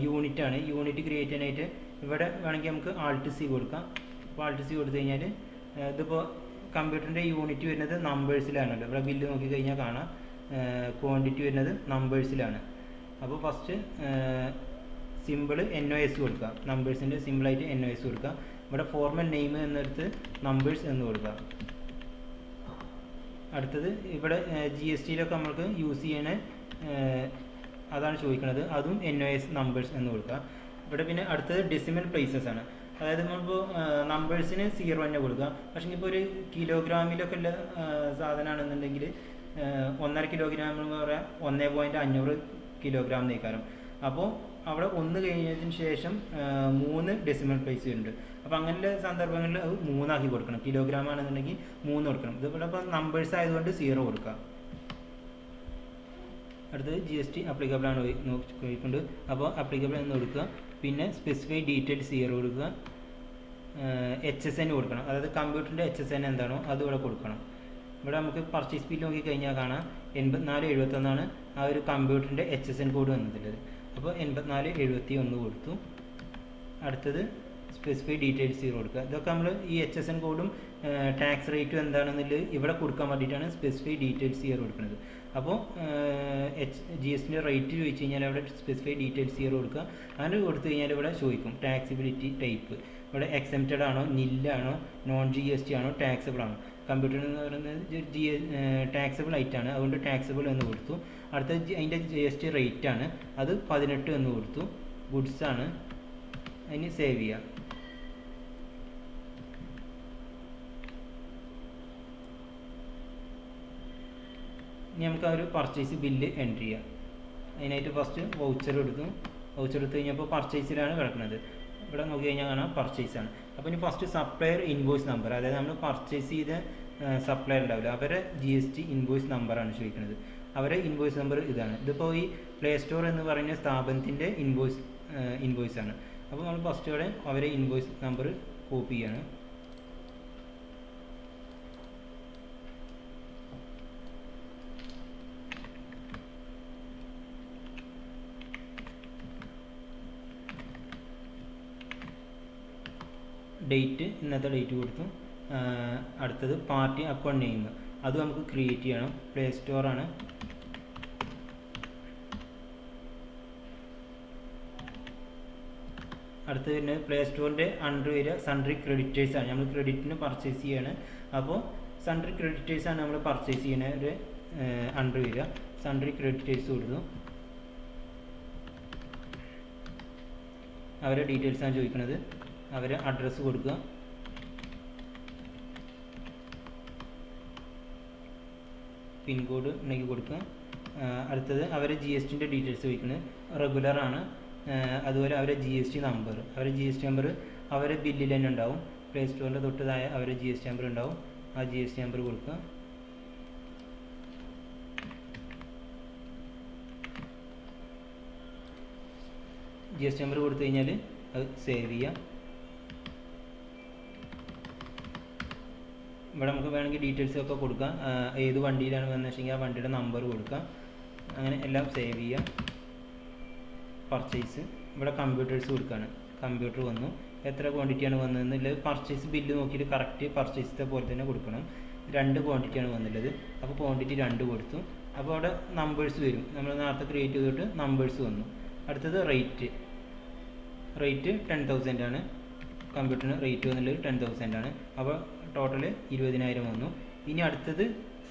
യൂണിറ്റാണ്. യൂണിറ്റ് ക്രിയേറ്റ് ചെയ്യാനായിട്ട് ഇവിടെ വേണമെങ്കിൽ നമുക്ക് Alt+C കൊടുക്കാം. അപ്പോൾ Alt+C കൊടുത്തു കഴിഞ്ഞാൽ ഇതിപ്പോൾ കമ്പ്യൂട്ടറിൻ്റെ യൂണിറ്റ് വരുന്നത് നമ്പേഴ്സിലാണല്ലോ. ഇവിടെ ബില്ല് നോക്കിക്കഴിഞ്ഞാൽ കാണാം ക്വാണ്ടിറ്റി വരുന്നത് നമ്പേഴ്സിലാണ്. അപ്പോൾ ഫസ്റ്റ് സിമ്പിൾ NOS കൊടുക്കുക. നമ്പേഴ്സിൻ്റെ സിമ്പിളായിട്ട് NOS കൊടുക്കുക. ഇവിടെ ഫോർമൽ നെയിം എന്നെടുത്ത് നമ്പേഴ്സ് എന്ന് കൊടുക്കുക. അടുത്തത് ഇവിടെ GSTയിലൊക്കെ നമ്മൾക്ക് യൂസ് ചെയ്യണ അതാണ് ചോദിക്കുന്നത്, അതും NOS നമ്പേഴ്സ് എന്ന് കൊടുക്കുക. ഇവിടെ പിന്നെ അടുത്തത് ഡെസിമൽ പ്ലേസസ് ആണ്. അതായത് നമ്മളിപ്പോൾ നമ്പേഴ്സിന് 0 തന്നെ കൊടുക്കുക. പക്ഷേ ഇപ്പോൾ ഒരു കിലോഗ്രാമിലൊക്കെ ഉള്ള സാധനമാണെന്നുണ്ടെങ്കിൽ 1.5 കിലോഗ്രാം എന്ന് പറയാം 1.500 കിലോഗ്രാം നീക്കാരം. അപ്പോൾ അവിടെ 1 കഴിഞ്ഞതിന് ശേഷം 3 ഡെസിമൽ പ്ലേസ് ഉണ്ട്. അപ്പോൾ അങ്ങനെയുള്ള സന്ദർഭങ്ങളിൽ അത് 3 ആക്കി കൊടുക്കണം. കിലോഗ്രാം ആണെന്നുണ്ടെങ്കിൽ 3 കൊടുക്കണം. ഇതിവിടെ ഇപ്പോൾ നമ്പേഴ്സ് ആയതുകൊണ്ട് 0 കൊടുക്കുക. അടുത്തത് GST അപ്ലിക്കബിൾ ആണ് നോക്കിക്കൊണ്ട്, അപ്പോൾ അപ്ലിക്കബിൾ എന്ന് കൊടുക്കുക. പിന്നെ സ്പെസിഫൈഡ് ഡീറ്റെയിൽസ് 0 കൊടുക്കുക. HSN കൊടുക്കണം. അതായത് കമ്പ്യൂട്ടറിൻ്റെ HSN എന്താണോ അത് ഇവിടെ കൊടുക്കണം. ഇവിടെ നമുക്ക് പർച്ചേസ് ബില്ല് നോക്കിക്കഴിഞ്ഞാൽ കാണാം 8471 ആ ഒരു കമ്പ്യൂട്ടറിൻ്റെ HSN കോഡ് വന്നിട്ടുള്ളത്. അപ്പോൾ 8471 കൊടുത്തു. അടുത്തത് സ്പെസിഫൈഡ് ഡീറ്റെയിൽസ് 0 കൊടുക്കുക. ഇതൊക്കെ നമ്മൾ ഈ HSN കോഡും ടാക്സ് റേറ്റും എന്താണെന്നുള്ളത് ഇവിടെ കൊടുക്കാൻ വേണ്ടിയിട്ടാണ് സ്പെസിഫൈഡ് ഡീറ്റെയിൽസ് 0 കൊടുക്കുന്നത്. അപ്പോൾ GSTൻ്റെ റേറ്റ് ചോദിച്ചു കഴിഞ്ഞാൽ അവിടെ സ്പെസിഫൈഡ് ഡീറ്റെയിൽസ് 0 കൊടുക്കുക. അങ്ങനെ കൊടുത്തു കഴിഞ്ഞാൽ ഇവിടെ ചോദിക്കും ടാക്സിബിലിറ്റി ടൈപ്പ്. ഇവിടെ എക്സെപ്റ്റഡ് ആണോ, നില്ലാണോ, നോൺ GST ആണോ, ടാക്സബിൾ ആണോ. കമ്പ്യൂട്ടറിൽ എന്ന് പറയുന്നത് ടാക്സബിൾ ആയിട്ടാണ്, അതുകൊണ്ട് ടാക്സബിൾ എന്ന് കൊടുത്തു. അടുത്തത് അതിൻ്റെ GST റേറ്റ് ആണ്, അത് 18 എന്ന് കൊടുത്തു. ഗുഡ്സ് ആണ്, അതിന് സേവ് ചെയ്യുക. ഇനി നമുക്ക് ആ ഒരു പർച്ചേസ് ബില്ല് എൻട്രി ചെയ്യാം. അതിനായിട്ട് ഫസ്റ്റ് വൗച്ചർ എടുത്തു. വൗച്ചർ എടുത്തു കഴിഞ്ഞപ്പോൾ പർച്ചേസിലാണ് കിടക്കുന്നത്. ഇവിടെ നോക്കി കഴിഞ്ഞാൽ കാണാം പർച്ചേസാണ്. അപ്പോൾ ഇനി ഫസ്റ്റ് സപ്ലയർ ഇൻവോയ്സ് നമ്പർ, അതായത് നമ്മൾ പർച്ചേസ് ചെയ്ത സപ്ലൈ ഉണ്ടാവില്ല, അവരെ GST ഇൻവോയ്സ് നമ്പറാണ് ചോദിക്കുന്നത്. അവരെ ഇൻവോയ്സ് നമ്പർ ഇതാണ്. ഇതിപ്പോൾ ഈ പ്ലേ സ്റ്റോർ എന്ന് പറയുന്ന സ്ഥാപനത്തിൻ്റെ ഇൻവോയ്സ് ആണ്. അപ്പോൾ നമ്മൾ ഫസ്റ്റോടെ അവരെ ഇൻവോയ്സ് നമ്പർ കോപ്പി ചെയ്യാണ്. ഡേറ്റ് ഇന്നത്തെ ഡേറ്റ് കൊടുത്തു. അടുത്തത് പാർട്ടി അക്കൗണ്ട് നെയിം, അത് നമുക്ക് ക്രിയേറ്റ് ചെയ്യണം. പ്ലേ സ്റ്റോറാണ്. അടുത്തത് പിന്നെ പ്ലേ സ്റ്റോറിൻ്റെ അണ്ടർ വരിക സൺട്രി ക്രെഡിറ്റേഴ്സാണ്. നമ്മൾ ക്രെഡിറ്റിന് പർച്ചേസ് ചെയ്യാണ്. അപ്പോൾ സൺട്രി ക്രെഡിറ്റേഴ്സാണ് നമ്മൾ പർച്ചേസ് ചെയ്യുന്ന ഒരു അണ്ടർ വരിക. സൺട്രി ക്രെഡിറ്റേഴ്സ് കൊടുത്തു. അവരെ ഡീറ്റെയിൽസാണ് ചോദിക്കുന്നത്. അവരെ അഡ്രസ്സ് കൊടുക്കുക. പിൻകോഡ് ഉണ്ടെങ്കിൽ കൊടുക്കുക. അടുത്തത് അവരെ GSTൻ്റെ ഡീറ്റെയിൽസ് ചോദിക്കുന്നത്. റെഗുലറാണ്. അതുപോലെ അവരെ GST നമ്പർ, അവരെ GST നമ്പർ അവരെ ബില്ലിൽ തന്നെ ഉണ്ടാവും. പ്ലേ സ്റ്റോറിൻ്റെ തൊട്ടതായ അവരെ GST നമ്പർ ഉണ്ടാവും. ആ GST നമ്പർ കൊടുക്കുക. GST നമ്പർ കൊടുത്തു കഴിഞ്ഞാൽ അത് സേവ് ചെയ്യാം. ഇവിടെ നമുക്ക് വേണമെങ്കിൽ ഡീറ്റെയിൽസ് ഒക്കെ കൊടുക്കാം. ഏത് വണ്ടിയിലാണ് വന്നത് വെച്ചെങ്കിൽ ആ വണ്ടിയുടെ നമ്പർ കൊടുക്കാം. അങ്ങനെ എല്ലാം സേവ് ചെയ്യാം. പർച്ചേസ് ഇവിടെ കമ്പ്യൂട്ടേഴ്സ് കൊടുക്കുകയാണ്. കമ്പ്യൂട്ടർ വന്നു. എത്ര ക്വാണ്ടിറ്റിയാണ് വന്നതെന്നുള്ളത് പർച്ചേസ് ബില്ല് നോക്കിയിട്ട് കറക്റ്റ് പർച്ചേസത്തെ പോലെ തന്നെ കൊടുക്കണം. 2 ക്വാണ്ടിറ്റിയാണ് വന്നുള്ളത്. അപ്പോൾ ക്വാണ്ടിറ്റി 2 കൊടുത്തു. അപ്പോൾ അവിടെ നമ്പേഴ്സ് വരും. നമ്മൾ നേരത്തെ ക്രിയേറ്റ് ചെയ്തിട്ട് നമ്പേഴ്സ് വന്നു. അടുത്തത് റേറ്റ് 10,000 ആണ്. കമ്പ്യൂട്ടറിന് റേറ്റ് വന്നുള്ളത് 10,000 ആണ്. അപ്പോൾ ടോട്ടൽ 20,000 വന്നു. ഇനി അടുത്തത്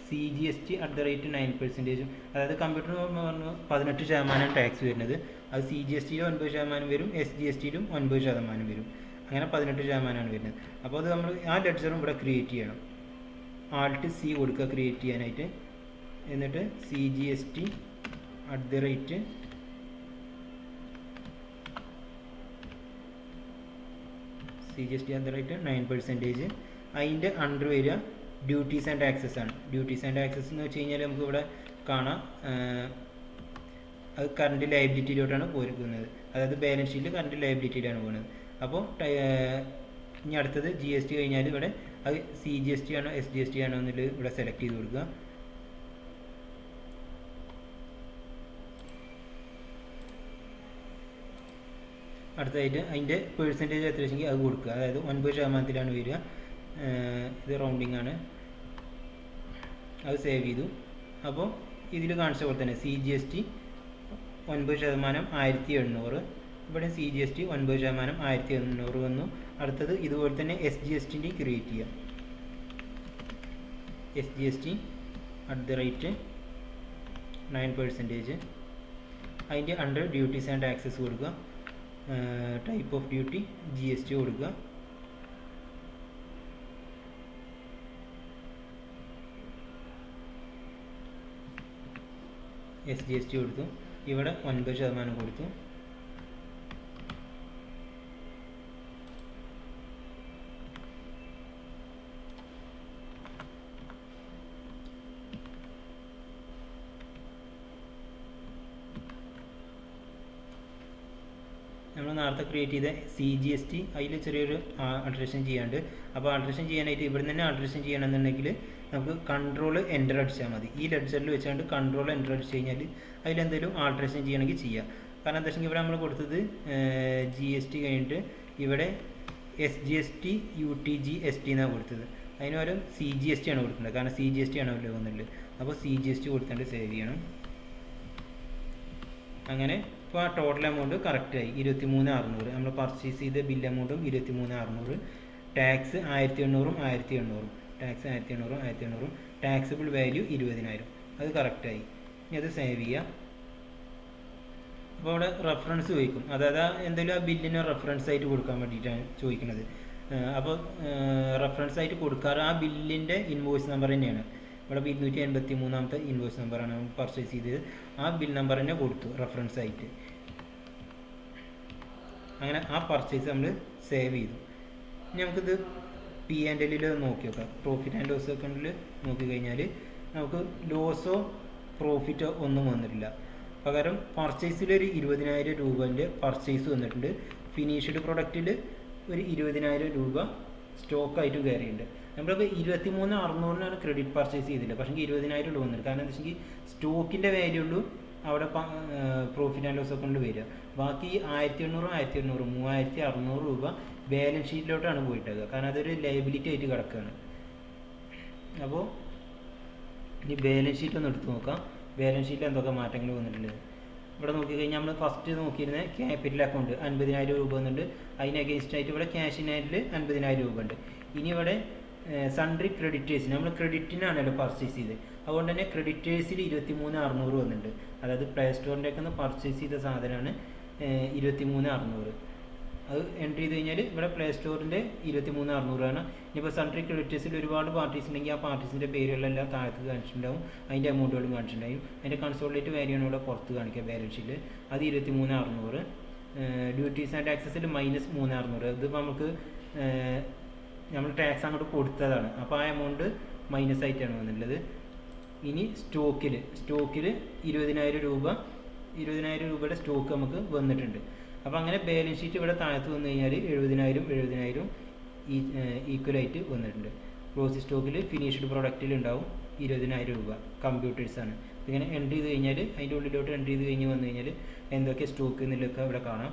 CGST @ 9%. അതായത് കമ്പ്യൂട്ടർ പറഞ്ഞു 18% ടാക്സ് വരുന്നത്. അത് CGSTയിലും 9% വരും, SGSTയിലും 9% വരും. അങ്ങനെ 18% വരുന്നത്. അപ്പോൾ അത് നമ്മൾ ആ ലെഡ്ജറും ഇവിടെ ക്രിയേറ്റ് ചെയ്യണം. Alt+C കൊടുക്കുക ക്രിയേറ്റ് ചെയ്യാനായിട്ട്. എന്നിട്ട് CGST @ 9%. അതിൻ്റെ അണ്ടർ വരിക ഡ്യൂട്ടീസ് ആൻഡ് ടാക്സസ് ആണ്. ഡ്യൂട്ടീസ് ആൻഡ് ടാക്സസ് എന്ന് വെച്ച് കഴിഞ്ഞാൽ നമുക്ക് ഇവിടെ കാണാം. അത് കറണ്ട് ലയബിലിറ്റിയിലോട്ടാണ് പോയിരിക്കുന്നത്. അതായത് ബാലൻസ് ഷീറ്റിൽ കറണ്ട് ലയബിലിറ്റിയിലാണ് പോകുന്നത്. അപ്പോൾ ഇനി അടുത്തത് GST കഴിഞ്ഞാൽ ഇവിടെ അത് CGST ആണോ SGST ആണോ എന്നുള്ളത് ഇവിടെ സെലക്ട് ചെയ്ത് കൊടുക്കുക. അടുത്തതായിട്ട് അതിൻ്റെ പെർസെൻറ്റേജ് എത്ര വെച്ചെങ്കിൽ അത് കൊടുക്കുക. അതായത് 9% വരിക. ഇത് റൗണ്ടിങ് ആണ്. അത് സേവ് ചെയ്തു. അപ്പോൾ ഇതിൽ കാണിച്ച പോലെ തന്നെ CGST 9% 1,800. ഇവിടെ CGST 9% 1,800 വന്നു. അടുത്തത് ഇതുപോലെ തന്നെ SGSTൻ്റെ ക്രിയേറ്റ് ചെയ്യാം. SGST @ 9%. അതിൻ്റെ അണ്ടർ ഡ്യൂട്ടീസ് ആൻഡ് ടാക്സസ് കൊടുക്കുക. ടൈപ്പ് ഓഫ് ഡ്യൂട്ടി GST കൊടുക്കുക. SGST കൊടുത്തു. ഇവിടെ 9% കൊടുത്തു. നമ്മൾ നേരത്തെ ക്രിയേറ്റ് ചെയ്ത CGST അതിൽ ചെറിയൊരു ആൾട്രേഷൻ ചെയ്യാണ്ട്. അപ്പോൾ ആൾട്രേഷൻ ചെയ്യാനായിട്ട് ഇവിടെ തന്നെ ആൾട്രേഷൻ ചെയ്യണമെന്നുണ്ടെങ്കിൽ നമുക്ക് കൺട്രോൾ എൻ്റർ അടിച്ചാൽ മതി. ഈ ലെഡ്ജറിൽ വെച്ചുകൊണ്ട് കൺട്രോൾ എൻ്റർ അടിച്ച് കഴിഞ്ഞാൽ അതിലെന്തെങ്കിലും ആൾട്രേഷൻ ചെയ്യണമെങ്കിൽ ചെയ്യാം. കാരണം എന്താ വെച്ചെങ്കിൽ ഇവിടെ നമ്മൾ കൊടുത്തത് GST കഴിഞ്ഞിട്ട് ഇവിടെ SGST UTG ST എന്നാണ് കൊടുത്തത്. അതിന് പകരം CGST ആണ് കൊടുക്കുന്നത്. കാരണം CGST ആണ് അവിടെ വന്നുള്ളത്. അപ്പോൾ CGST കൊടുത്തുകൊണ്ട് സേവ് ചെയ്യണം. അങ്ങനെ ഇപ്പോൾ ആ ടോട്ടൽ എമൗണ്ട് കറക്റ്റായി 23,600. നമ്മൾ പർച്ചേസ് ചെയ്ത ബിൽ എമൗണ്ടും 23,600. ടാക്സ് 1,800 1,800. ടാക്സ് 1,800 1,800. Taxable value 20,000. അത് കറക്റ്റായി. ഇനി അത് സേവ് ചെയ്യുക. അപ്പോൾ അവിടെ റെഫറൻസ് ചോദിക്കും. അതായത് എന്തെങ്കിലും ആ ബില്ലിന് റെഫറൻസ് ആയിട്ട് കൊടുക്കാൻ വേണ്ടിയിട്ടാണ് ചോദിക്കുന്നത്. അപ്പോൾ റെഫറൻസ് ആയിട്ട് കൊടുക്കാറ് ആ ബില്ലിൻ്റെ ഇൻവോയ്സ് നമ്പർ തന്നെയാണ്. ഇവിടെ 283ാമത്തെ ഇൻവോയ്സ് നമ്പറാണ് നമ്മൾ പർച്ചേസ് ചെയ്തത്. ആ ബിൽ നമ്പർ തന്നെ കൊടുത്തു റെഫറൻസ് ആയിട്ട്. അങ്ങനെ ആ പർച്ചേസ് നമ്മൾ സേവ് ചെയ്തു. ഇനി നമുക്കിത് P&L നോക്കി നോക്കാം. പ്രോഫിറ്റ് ആൻഡ് ലോസ് അക്കൗണ്ടിൽ നോക്കിക്കഴിഞ്ഞാൽ നമുക്ക് ലോസോ പ്രോഫിറ്റോ ഒന്നും വന്നിട്ടില്ല. പകരം പർച്ചേസിലൊരു 20,000 രൂപൻ്റെ പർച്ചേസ് വന്നിട്ടുണ്ട്. ഫിനിഷ്ഡ് പ്രൊഡക്റ്റിൽ ഒരു 20,000 രൂപ സ്റ്റോക്കായിട്ട് കയറിയിട്ടുണ്ട്. നമ്മളിപ്പോൾ 23,600 ക്രെഡിറ്റ് പർച്ചേസ് ചെയ്തില്ല, പക്ഷേ 20,000 രൂപ വന്നിട്ടുണ്ട്. കാരണം എന്താ വെച്ചെങ്കിൽ സ്റ്റോക്കിൻ്റെ വാല്യൂ ഉള്ളൂ അവിടെ പ്രോഫിറ്റ് ആൻഡ് ലോസ് അക്കൗണ്ടിൽ വരിക. ബാക്കി 1,800 3,600 രൂപ ബാലൻസ് ഷീറ്റിലോട്ടാണ് പോയിട്ടത്. കാരണം അതൊരു ലയബിലിറ്റി ആയിട്ട് കിടക്കുകയാണ്. അപ്പോൾ ഇനി ബാലൻസ് ഷീറ്റ് ഒന്ന് എടുത്ത് നോക്കാം. ബാലൻസ് ഷീറ്റിൽ എന്തൊക്കെ മാറ്റങ്ങൾ വന്നിട്ടുണ്ട്. ഇവിടെ നോക്കിക്കഴിഞ്ഞാൽ നമ്മൾ ഫസ്റ്റ് നോക്കിയിരുന്ന ക്യാപിറ്റൽ അക്കൗണ്ട് 50,000 രൂപ വന്നിട്ടുണ്ട്. അതിന് അഗെയിൻസ്റ്റ് ആയിട്ട് ഇവിടെ ക്യാഷിനായിട്ട് 50,000 രൂപ ഉണ്ട്. ഇനി ഇവിടെ സൺട്രി ക്രെഡിറ്റേഴ്സ്, നമ്മൾ ക്രെഡിറ്റിനാണല്ലോ പർച്ചേസ് ചെയ്ത്, അതുകൊണ്ട് തന്നെ ക്രെഡിറ്റേഴ്സിൽ 23,600 വന്നിട്ടുണ്ട്. അതായത് പ്ലേ സ്റ്റോറിൻ്റെയൊക്കെ ഒന്ന് പർച്ചേസ് ചെയ്ത സാധനമാണ് 23,600. അത് എൻട്രി ചെയ്ത് കഴിഞ്ഞാൽ ഇവിടെ പ്ലേ സ്റ്റോറിൻ്റെ 23,600 ആണ്. ഇനിയിപ്പോൾ സൺട്രി ക്രെഡിറ്റേഴ്സിൽ ഒരുപാട് പാർട്ടീസ് ഉണ്ടെങ്കിൽ ആ പാർട്ടീസിൻ്റെ പേരുകളെല്ലാം താഴത്ത് കാണിച്ചിട്ടുണ്ടാവും, അതിൻ്റെ എമൗണ്ടുകളും കാണിച്ചിട്ടുണ്ടാവും. അതിൻ്റെ കൺസോളിഡേറ്റ് വാല്യൂയാണ് ഇവിടെ പുറത്ത് കാണിക്കുക ബാലൻസ് ഷീറ്റിൽ. അത് 23,600. ഡ്യൂട്ടീസ് ആൻഡ് ടാക്സസിൽ -3,600. ഇതിപ്പോൾ നമുക്ക് നമ്മൾ ടാക്സ് അങ്ങോട്ട് കൊടുത്തതാണ്, അപ്പോൾ ആ എമൗണ്ട് മൈനസ് ആയിട്ടാണ് വന്നിട്ടുള്ളത്. ഇനി സ്റ്റോക്കിൽ 20,000 രൂപയുടെ സ്റ്റോക്ക് നമുക്ക് വന്നിട്ടുണ്ട്. അപ്പോൾ അങ്ങനെ ബാലൻസ് ഷീറ്റ് ഇവിടെ താഴത്ത് വന്നു കഴിഞ്ഞാൽ 70,000 ഈക്വലായിട്ട് വന്നിട്ടുണ്ട്. ക്ലോസിംഗ് സ്റ്റോക്കിൽ ഫിനിഷ്ഡ് പ്രൊഡക്റ്റിൽ ഉണ്ടാവും 20,000 രൂപ. കമ്പ്യൂട്ടേഴ്സാണ്. ഇങ്ങനെ എൻട്രി ചെയ്ത് കഴിഞ്ഞാൽ അതിൻ്റെ ഉള്ളിലോട്ട് എൻട്രി ചെയ്ത് കഴിഞ്ഞ് വന്നു കഴിഞ്ഞാൽ എന്തൊക്കെ സ്റ്റോക്ക് എന്നുള്ളതൊക്കെ ഇവിടെ കാണാം.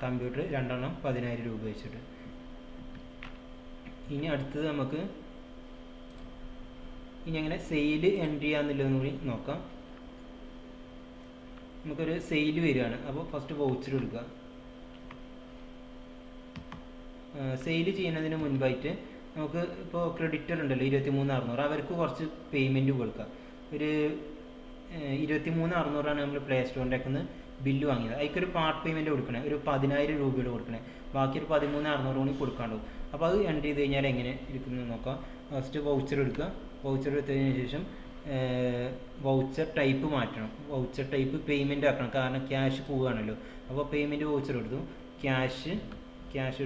കമ്പ്യൂട്ടർ 2 10,000 രൂപ വെച്ചിട്ട്. ഇനി അടുത്തത് നമുക്ക് ഇനി അങ്ങനെ സെയിൽ എൻട്രി ചെയ്യാന്നുള്ളതെന്ന് കൂടി നോക്കാം. നമുക്കൊരു സെയിൽ വരികയാണ്. അപ്പോൾ ഫസ്റ്റ് വൗച്ചർ എടുക്കുക. സെയിൽ ചെയ്യുന്നതിന് മുൻപായിട്ട് നമുക്ക് ഇപ്പോൾ ക്രെഡിറ്റർ ഉണ്ടല്ലോ 23,600, അവർക്ക് കുറച്ച് പേയ്മെൻറ്റ് കൊടുക്കുക. ഒരു 23,600 നമ്മൾ പ്ലേ സ്റ്റോറിൻ്റെ ഒക്കെ ബില്ല് വാങ്ങിയത്. അതിക്കൊരു പാർട്ട് പേയ്മെൻറ്റ് കൊടുക്കണേ, ഒരു 10,000 രൂപയുടെ കൊടുക്കണേ. ബാക്കി ഒരു 13,600 കൂടി കൊടുക്കാണ്ടാവും. അപ്പോൾ അത് എൻട്രി ചെയ്ത് കഴിഞ്ഞാൽ എങ്ങനെ ഇരിക്കുന്നത് നോക്കാം. ഫസ്റ്റ് വൗച്ചർ എടുക്കുക. വൗച്ചർ എടുത്തതിന് ശേഷം വൗച്ചർ ടൈപ്പ് മാറ്റണം. വൗച്ചർ ടൈപ്പ് പേയ്മെൻറ്റ് ആക്കണം, കാരണം ക്യാഷ് പോവുകയാണല്ലോ. അപ്പോൾ പേയ്മെൻറ്റ് വൗച്ചർ എടുത്തു, ക്യാഷ്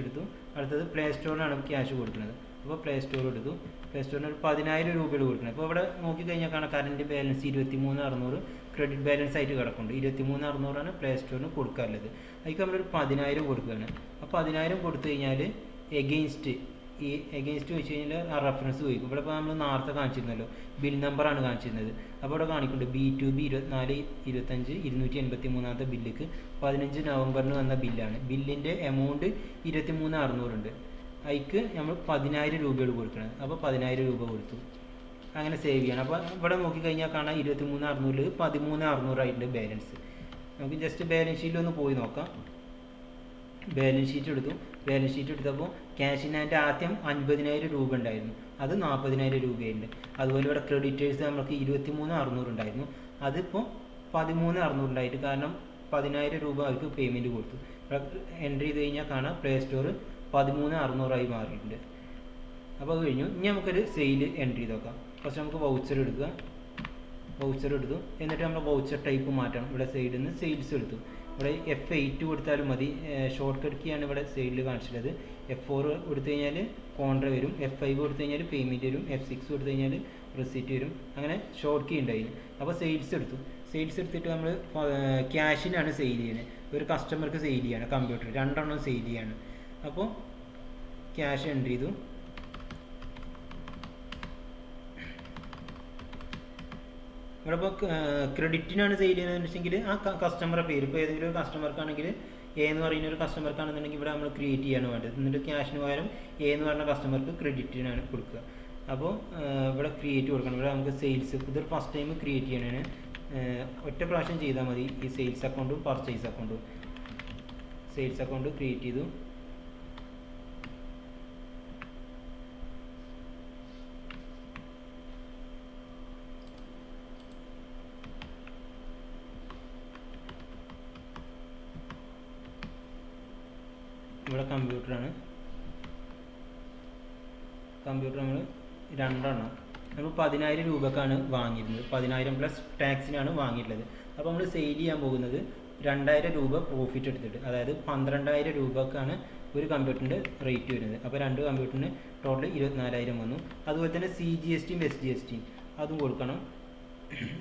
എടുത്തു. അടുത്തത് പ്ലേ സ്റ്റോറിനാണ് ക്യാഷ് കൊടുക്കുന്നത്. അപ്പോൾ പ്ലേ സ്റ്റോർ എടുത്തു. പ്ലേ സ്റ്റോറിന് ഒരു 10,000 രൂപയിൽ കൊടുക്കണം. അപ്പോൾ ഇവിടെ നോക്കിക്കഴിഞ്ഞാൽ കാണാം കറൻറ്റ് ബാലൻസ് 23,600 ക്രെഡിറ്റ് ബാലൻസ് ആയിട്ട് കിടക്കുന്നുണ്ട്. 23,600 പ്ലേ സ്റ്റോറിന് കൊടുക്കാറുള്ളത്. അതിലേക്ക് നമ്മളൊരു 10,000 കൊടുക്കുകയാണ്. അപ്പോൾ 10,000 കൊടുത്തു കഴിഞ്ഞാൽ എഗെയിൻസ്റ്റ് വെച്ച് കഴിഞ്ഞാൽ ആ റെഫറൻസ് ചോദിക്കും. ഇവിടെ ഇപ്പോൾ നമ്മൾ നേരത്തെ കാണിച്ചിരുന്നല്ലോ, ബിൽ നമ്പറാണ് കാണിച്ചിരുന്നത്. അപ്പോൾ ഇവിടെ കാണിക്കുന്നുണ്ട് B2B 24/25/283 ബില്ലിക്ക് 15 നവംബറിന് വന്ന ബില്ലാണ്. ബില്ലിൻ്റെ എമൗണ്ട് 23,600 ഉണ്ട്. അതിക്ക് നമ്മൾ 10,000 രൂപയോട് കൊടുക്കണം. അപ്പോൾ 10,000 രൂപ കൊടുത്തു. അങ്ങനെ സേവ് ചെയ്യണം. അപ്പോൾ ഇവിടെ നോക്കിക്കഴിഞ്ഞാൽ കാണാം 23,600 13,600 ആയിട്ടുണ്ട് ബാലൻസ്. നമുക്ക് ജസ്റ്റ് ബാലൻസ് ഷീറ്റിൽ ഒന്ന് പോയി നോക്കാം. ബാലൻസ് ഷീറ്റ് എടുത്തപ്പോൾ ക്യാഷിനായിട്ട് ആദ്യം 50,000 രൂപ ഉണ്ടായിരുന്നു, അത് 40,000 രൂപയുണ്ട്. അതുപോലെ ഇവിടെ ക്രെഡിറ്റേഴ്സ് നമുക്ക് 23,600 ഉണ്ടായിരുന്നു, അതിപ്പോൾ 13,600 ഉണ്ടായിട്ട്, കാരണം 10,000 രൂപ അവർക്ക് പേയ്മെൻറ്റ് കൊടുത്തു. ഇവിടെ എൻട്രി ചെയ്ത് കഴിഞ്ഞാൽ കാണാം പ്ലേ സ്റ്റോർ 13,600 ആയി മാറിയിട്ടുണ്ട്. അപ്പോൾ അത് കഴിഞ്ഞു. ഇനി നമുക്കൊരു സെയിൽ എൻട്രി ചെയ്ത് നോക്കാം. ഫസ്റ്റ് നമുക്ക് വൗച്ചർ എടുത്തു. എന്നിട്ട് നമ്മൾ വൗച്ചർ ടൈപ്പ് മാറ്റണം. ഇവിടെ സൈഡിൽ നിന്ന് സെയിൽസ് എടുത്തു. ഇവിടെ F8 കൊടുത്താലും മതി. ഷോർട്ട് കട്ട് കീയാണ് ഇവിടെ സൈഡിൽ കാണിച്ചിട്ടുള്ളത്. F4 കൊടുത്തു കഴിഞ്ഞാൽ കോൺട്ര വരും, F5 കൊടുത്തു കഴിഞ്ഞാൽ പേയ്മെൻറ്റ് വരും, F6 കൊടുത്തു കഴിഞ്ഞാൽ റെസിപ്റ്റ് വരും. അങ്ങനെ ഷോർട്ട് കീ ഉണ്ടായി. അപ്പോൾ സെയിൽസ് എടുത്തിട്ട് നമ്മൾ ക്യാഷിനാണ് സെയിൽ ചെയ്യുന്നത്. ഒരു കസ്റ്റമർക്ക് സെയിൽ ചെയ്യാണ്, കമ്പ്യൂട്ടർ 2 സെയിൽ ചെയ്യാണ്. അപ്പോൾ ക്യാഷ് എൻട്രി ചെയ്തു. ഇവിടെ ഇപ്പോൾ ക്രെഡിറ്റിനാണ് സെയിൽ ചെയ്യുന്നതെന്ന് വെച്ചെങ്കിൽ ആ കസ്റ്റമറുടെ പേര്, ഇപ്പോൾ ഏതെങ്കിലും ഒരു കസ്റ്റമർക്കാണെങ്കിൽ എ എന്ന് പറയുന്ന ഒരു കസ്റ്റമർക്കാണെന്നുണ്ടെങ്കിൽ ഇവിടെ നമ്മൾ ക്രിയേറ്റ് ചെയ്യാണ് വേണ്ടത്. എന്നിട്ട് ക്യാഷിന് പകരം എ എന്ന് പറഞ്ഞ കസ്റ്റമർക്ക് ക്രെഡിറ്റിനാണ് കൊടുക്കുക. അപ്പോൾ ഇവിടെ ക്രിയേറ്റ് കൊടുക്കണം. ഇവിടെ നമുക്ക് സെയിൽസ്, ഇതൊരു ഫസ്റ്റ് ടൈം ക്രിയേറ്റ് ചെയ്യണതാണ്. ഒറ്റ പ്രാവശ്യം ചെയ്താൽ മതി ഈ സെയിൽസ് അക്കൗണ്ടും പർച്ചേസ് അക്കൗണ്ടും. സെയിൽസ് അക്കൗണ്ട് ക്രിയേറ്റ് ചെയ്തു. ഇവിടെ കമ്പ്യൂട്ടർ നമ്മൾ 2 നമ്മൾ 10,000 രൂപക്കാണ് വാങ്ങിയിരുന്നത്. 10,000 പ്ലസ് ടാക്സിനാണ് വാങ്ങിയിട്ടുള്ളത്. അപ്പോൾ നമ്മൾ സെയിൽ ചെയ്യാൻ പോകുന്നത് 2,000 രൂപ പ്രോഫിറ്റ് എടുത്തിട്ട്, അതായത് 12,000 രൂപക്കാണ് ഒരു കമ്പ്യൂട്ടറിൻ്റെ റേറ്റ് വരുന്നത്. അപ്പോൾ 2 കമ്പ്യൂട്ടറിന് ടോട്ടൽ 24,000 വന്നു. അതുപോലെ തന്നെ CGST SGST അതും കൊടുക്കണം.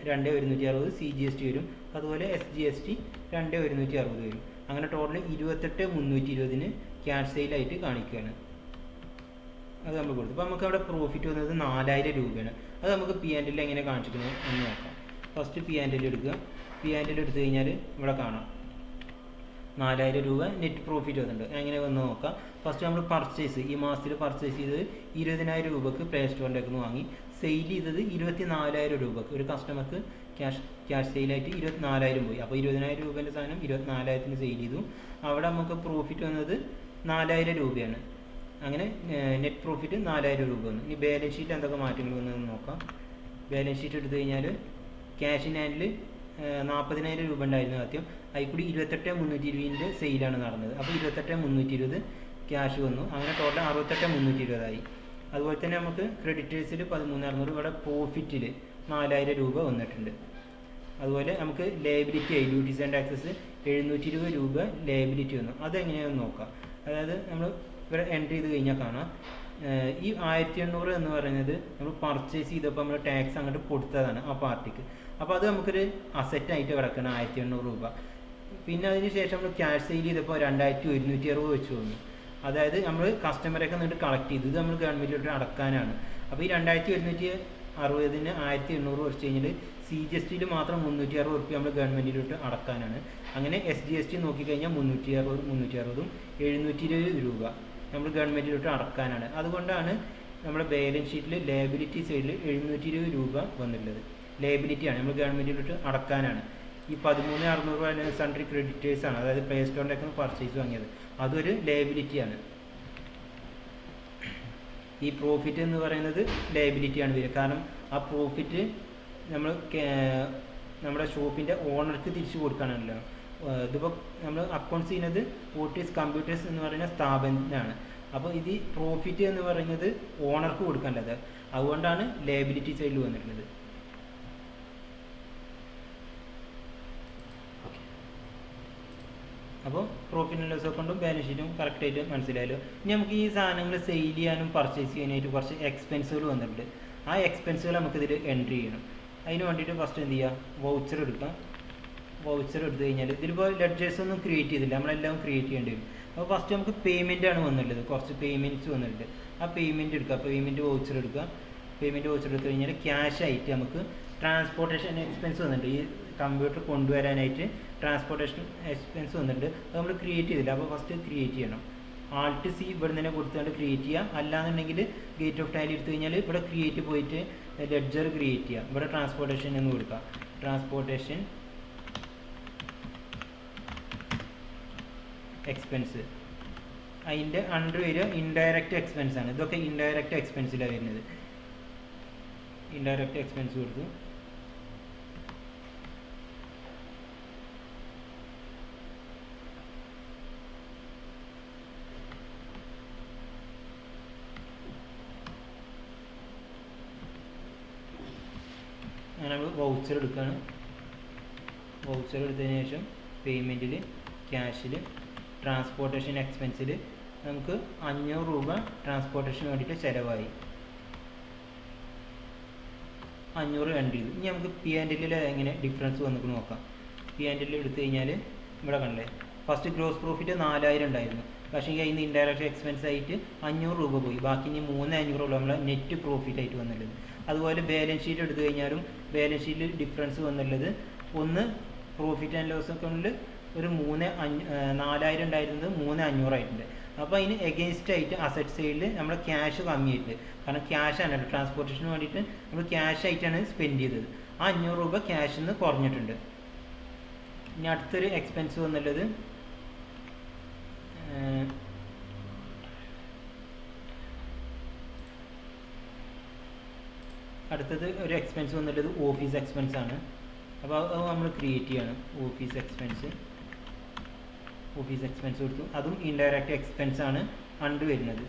2,160 CGST വരും. അതുപോലെ SGST 2,160 വരും. അങ്ങനെ ടോട്ടൽ 28,320 ക്യാഷ് സെയിലായിട്ട് കാണിക്കുകയാണ്. അത് നമ്മൾ കൊടുത്തു. അപ്പോൾ നമുക്ക് അവിടെ പ്രോഫിറ്റ് വന്നത് 4,000 രൂപയാണ്. അത് നമുക്ക് P&L എങ്ങനെ കാണിച്ചിരിക്കുന്നത് എന്ന് നോക്കാം. ഫസ്റ്റ് P&L എടുക്കുക. P&L എടുത്തു കഴിഞ്ഞാൽ ഇവിടെ കാണാം 4,000 രൂപ നെറ്റ് പ്രോഫിറ്റ് വന്നിട്ടുണ്ട്. എങ്ങനെ വന്ന് നോക്കാം. ഫസ്റ്റ് നമ്മൾ പർച്ചേസ് ഈ മാസത്തിൽ പർച്ചേസ് ചെയ്തത് 20,000 രൂപക്ക് പ്ലേ സ്റ്റോറിൻ്റെ ഒക്കെ വാങ്ങി. സെയിൽ ചെയ്തത് 24,000 രൂപക്ക്. ഒരു കസ്റ്റമർക്ക് ക്യാഷ് സെയിലായിട്ട് 24,000 പോയി. അപ്പോൾ 20,000 രൂപേൻ്റെ സാധനം 24,000 സെയിൽ ചെയ്തു. അവിടെ നമുക്ക് പ്രോഫിറ്റ് വന്നത് 4,000 രൂപയാണ്. അങ്ങനെ നെറ്റ് പ്രോഫിറ്റ് 4,000 രൂപ വന്നു. ഇനി ബാലൻസ് ഷീറ്റ് എന്തൊക്കെ മാറ്റങ്ങൾ വന്നതെന്ന് നോക്കാം. ബാലൻസ് ഷീറ്റ് എടുത്തു കഴിഞ്ഞാൽ ക്യാഷ് ഇൻ ഹാൻഡിൽ 40,000 രൂപ ഉണ്ടായിരുന്നു ആദ്യം. അതിൽ കൂടി 28,320 സെയിലാണ് നടന്നത്. അപ്പോൾ 28,320 ക്യാഷ് വന്നു. അങ്ങനെ ടോട്ടൽ 68,320 ആയി. അതുപോലെ തന്നെ നമുക്ക് ക്രെഡിറ്റേഴ്സിൽ 13,600 ഇവിടെ പ്രോഫിറ്റിൽ 4,000 രൂപ വന്നിട്ടുണ്ട്. അതുപോലെ നമുക്ക് ലയബിലിറ്റി ആയി ഡ്യൂട്ടീസ് ആൻഡ് ടാക്സസ് 720 രൂപ ലയബിലിറ്റി വന്നു. അതെങ്ങനെയാണെന്ന് നോക്കാം. അതായത് നമ്മൾ ഇവിടെ എൻട്രി ചെയ്ത് കഴിഞ്ഞാൽ കാണാം ഈ 1,800 എന്ന് പറയുന്നത് നമ്മൾ പർച്ചേസ് ചെയ്തപ്പോൾ നമ്മൾ ടാക്സ് അങ്ങോട്ട് കൊടുത്തതാണ് ആ പാർട്ടിക്ക്. അപ്പോൾ അത് നമുക്കൊരു അസറ്റായിട്ട് കിടക്കണം 1,800 രൂപ. പിന്നെ അതിന് ശേഷം നമ്മൾ ക്യാഷ് സെയിൽ ചെയ്തപ്പോൾ 2,160 വെച്ച് വന്നു. അതായത് നമ്മൾ കസ്റ്റമറൊക്കെ നിന്നിട്ട് കളക്ട് ചെയ്തു. ഇത് നമ്മൾ ഗവൺമെൻറ്റിലോട്ട് അടക്കാനാണ്. അപ്പോൾ ഈ 2,160 1,800 വെച്ച് കഴിഞ്ഞാൽ CGSTയിൽ മാത്രം 360 റുപ്യ നമ്മൾ ഗവൺമെൻറ്റിലോട്ട് അടക്കാനാണ്. അങ്ങനെ SGST നോക്കിക്കഴിഞ്ഞാൽ 360 720 രൂപ നമ്മൾ ഗവൺമെൻറ്റിലോട്ട് അടക്കാനാണ്. അതുകൊണ്ടാണ് നമ്മുടെ ബാലൻസ് ഷീറ്റിൽ ലയബിലിറ്റി സൈഡിൽ 720 രൂപ വന്നിട്ടുള്ളത്. ലയബിലിറ്റിയാണ് നമ്മൾ ഗവൺമെൻറ്റിലോട്ട് അടക്കാനാണ്. ഈ 13,600 സൺട്രി ക്രെഡിറ്റേഴ്സാണ്. അതായത് പ്ലേ സ്റ്റോറിൻ്റെ ഒക്കെ പർച്ചേസ് വാങ്ങിയത്. അതൊരു ലയബിലിറ്റിയാണ്. ഈ പ്രോഫിറ്റ് എന്ന് പറയുന്നത് ലയബിലിറ്റിയാണ് വരിക. കാരണം ആ പ്രോഫിറ്റ് നമ്മൾ നമ്മുടെ ഷോപ്പിൻ്റെ ഓണർക്ക് തിരിച്ചു കൊടുക്കാനാണല്ലോ. ഇതിപ്പോൾ നമ്മൾ അക്കൗണ്ട്സ് ചെയ്യുന്നത് ഓട്ടീസ് കമ്പ്യൂട്ടേഴ്സ് എന്ന് പറയുന്ന സ്ഥാപനത്തിനാണ്. അപ്പോൾ ഇത് പ്രോഫിറ്റ് എന്ന് പറയുന്നത് ഓണർക്ക് കൊടുക്കേണ്ടത്. അതുകൊണ്ടാണ് ലയബിലിറ്റി സൈഡിൽ വന്നിട്ടുള്ളത്. അപ്പോൾ പ്രോഫിറ്റ് ആൻഡ് ലോസ് അക്കൗണ്ടും ബാലൻസ് ഷീറ്റും കറക്റ്റായിട്ട് മനസ്സിലായല്ലോ. ഇനി നമുക്ക് ഈ സാധനങ്ങൾ സെയിൽ ചെയ്യാനും പർച്ചേസ് ചെയ്യാനായിട്ട് കുറച്ച് എക്സ്പെൻസുകൾ വന്നിട്ടുണ്ട്. ആ എക്സ്പെൻസുകൾ നമുക്കിതിൽ എൻട്രി ചെയ്യണം. അതിന് വേണ്ടിയിട്ട് ഫസ്റ്റ് എന്ത് ചെയ്യുക, വൗച്ചർ എടുക്കാം. വൗച്ചർ എടുത്തു കഴിഞ്ഞാൽ ഇതിലിപ്പോൾ ലെഡ്ജേഴ്സ് ഒന്നും ക്രിയേറ്റ് ചെയ്തില്ല, നമ്മളെല്ലാം ക്രിയേറ്റ് ചെയ്യേണ്ടി വരും. അപ്പോൾ ഫസ്റ്റ് നമുക്ക് പേയ്മെൻറ്റാണ് വന്നിട്ടുള്ളത്. കുറച്ച് പേയ്മെൻറ്റ്സ് വന്നിട്ടുണ്ട്. ആ പേയ്മെൻറ്റ് എടുക്കുക. പേയ്മെൻറ്റ് വൗച്ചർ എടുക്കുക. പേയ്മെൻറ്റ് വൗച്ചർ എടുത്തു കഴിഞ്ഞാൽ ക്യാഷ് ആയിട്ട് നമുക്ക് ട്രാൻസ്പോർട്ടേഷൻ എക്സ്പെൻസ് വന്നിട്ടുണ്ട്. ഈ കമ്പ്യൂട്ടർ കൊണ്ടുവരാനായിട്ട് ട്രാൻസ്പോർട്ടേഷൻ എക്സ്പെൻസ് വന്നിട്ടുണ്ട്. അത് നമ്മൾ ക്രിയേറ്റ് ചെയ്തില്ല. അപ്പോൾ ഫസ്റ്റ് ക്രിയേറ്റ് ചെയ്യണം. Alt+C ഇവിടെ തന്നെ കൊടുത്തുകൊണ്ട് ക്രിയേറ്റ് ചെയ്യുക. അല്ലാന്നുണ്ടെങ്കിൽ ഗേറ്റ് ഓഫ് ടാലി എടുത്തു കഴിഞ്ഞാൽ ഇവിടെ ക്രിയേറ്റ് പോയിട്ട് ലെഡ്ജർ ക്രിയേറ്റ് ചെയ്യുക. ഇവിടെ ട്രാൻസ്പോർട്ടേഷൻ എന്ന് കൊടുക്കുക. Transportation expense. അതിൻ്റെ അണ്ടർ വരിക ഇൻഡയറക്റ്റ് എക്സ്പെൻസ് ആണ്. ഇതൊക്കെ ഇൻഡയറക്റ്റ് എക്സ്പെൻസിലാണ് വരുന്നത്. ഇൻഡയറക്റ്റ് എക്സ്പെൻസ് കൊടുത്തു. അങ്ങനെ നമ്മൾ വൗച്ചർ എടുക്കുകയാണ്. വൗച്ചർ എടുത്തതിന് ശേഷം പേയ്മെൻറ്റിൽ ക്യാഷിൽ ട്രാൻസ്പോർട്ടേഷൻ എക്സ്പെൻസിൽ നമുക്ക് 500 രൂപ ട്രാൻസ്പോർട്ടേഷന് വേണ്ടിയിട്ട് ചിലവായി. 500 എൻട്രി ചെയ്തു. ഇനി നമുക്ക് P&L എങ്ങനെ ഡിഫറൻസ് വന്നിട്ട് നോക്കാം. P&L എടുത്തു കഴിഞ്ഞാൽ ഇവിടെ കണ്ടേ ഫസ്റ്റ് ഗ്രോസ് പ്രോഫിറ്റ് 4,000 ഉണ്ടായിരുന്നു. പക്ഷേ അതിന് ഇൻഡയറക്റ്റ് എക്സ്പെൻസ് ആയിട്ട് 500 രൂപ പോയി. ബാക്കി ഇനി 3,500 ഉള്ള നമ്മളെ നെറ്റ് പ്രോഫിറ്റ് ആയിട്ട് വന്നുള്ളത്. അതുപോലെ ബാലൻസ് ഷീറ്റ് എടുത്തു കഴിഞ്ഞാലും ബാലൻസ് ഷീറ്റിൽ ഡിഫറൻസ് വന്നുള്ളത് ഒന്ന് പ്രോഫിറ്റ് ആൻഡ് ലോസ് അക്കൗണ്ടിൽ ഒരു 4,000 ഉണ്ടായിരുന്നത് 3,500 ആയിട്ടുണ്ട്. അപ്പോൾ അതിന് എഗെയിൻസ്റ്റ് ആയിട്ട് അസറ്റ് സൈഡിൽ നമ്മൾ ക്യാഷ് കമ്മിയായിട്ട്, കാരണം ക്യാഷ് ആണ് ട്രാൻസ്പോർട്ടേഷന് വേണ്ടിയിട്ട് നമ്മൾ ക്യാഷ് ആയിട്ടാണ് സ്പെൻഡ് ചെയ്തത്. ആ 500 രൂപ ക്യാഷിൽ നിന്ന് കുറഞ്ഞിട്ടുണ്ട്. ഇനി അടുത്തൊരു എക്സ്പെൻസ് വന്നുള്ളത് അടുത്തത് ഒരു എക്സ്പെൻസ് വന്നുള്ളത് ഓഫീസ് എക്സ്പെൻസ് ആണ്. അപ്പോൾ അത് നമ്മൾ ക്രിയേറ്റ് ചെയ്യാണ്. ഓഫീസ് എക്സ്പെൻസ് കൊടുത്തു. അതും ഇൻഡയറക്റ്റ് എക്സ്പെൻസ് ആണ് അണ്ടർ വരുന്നത്.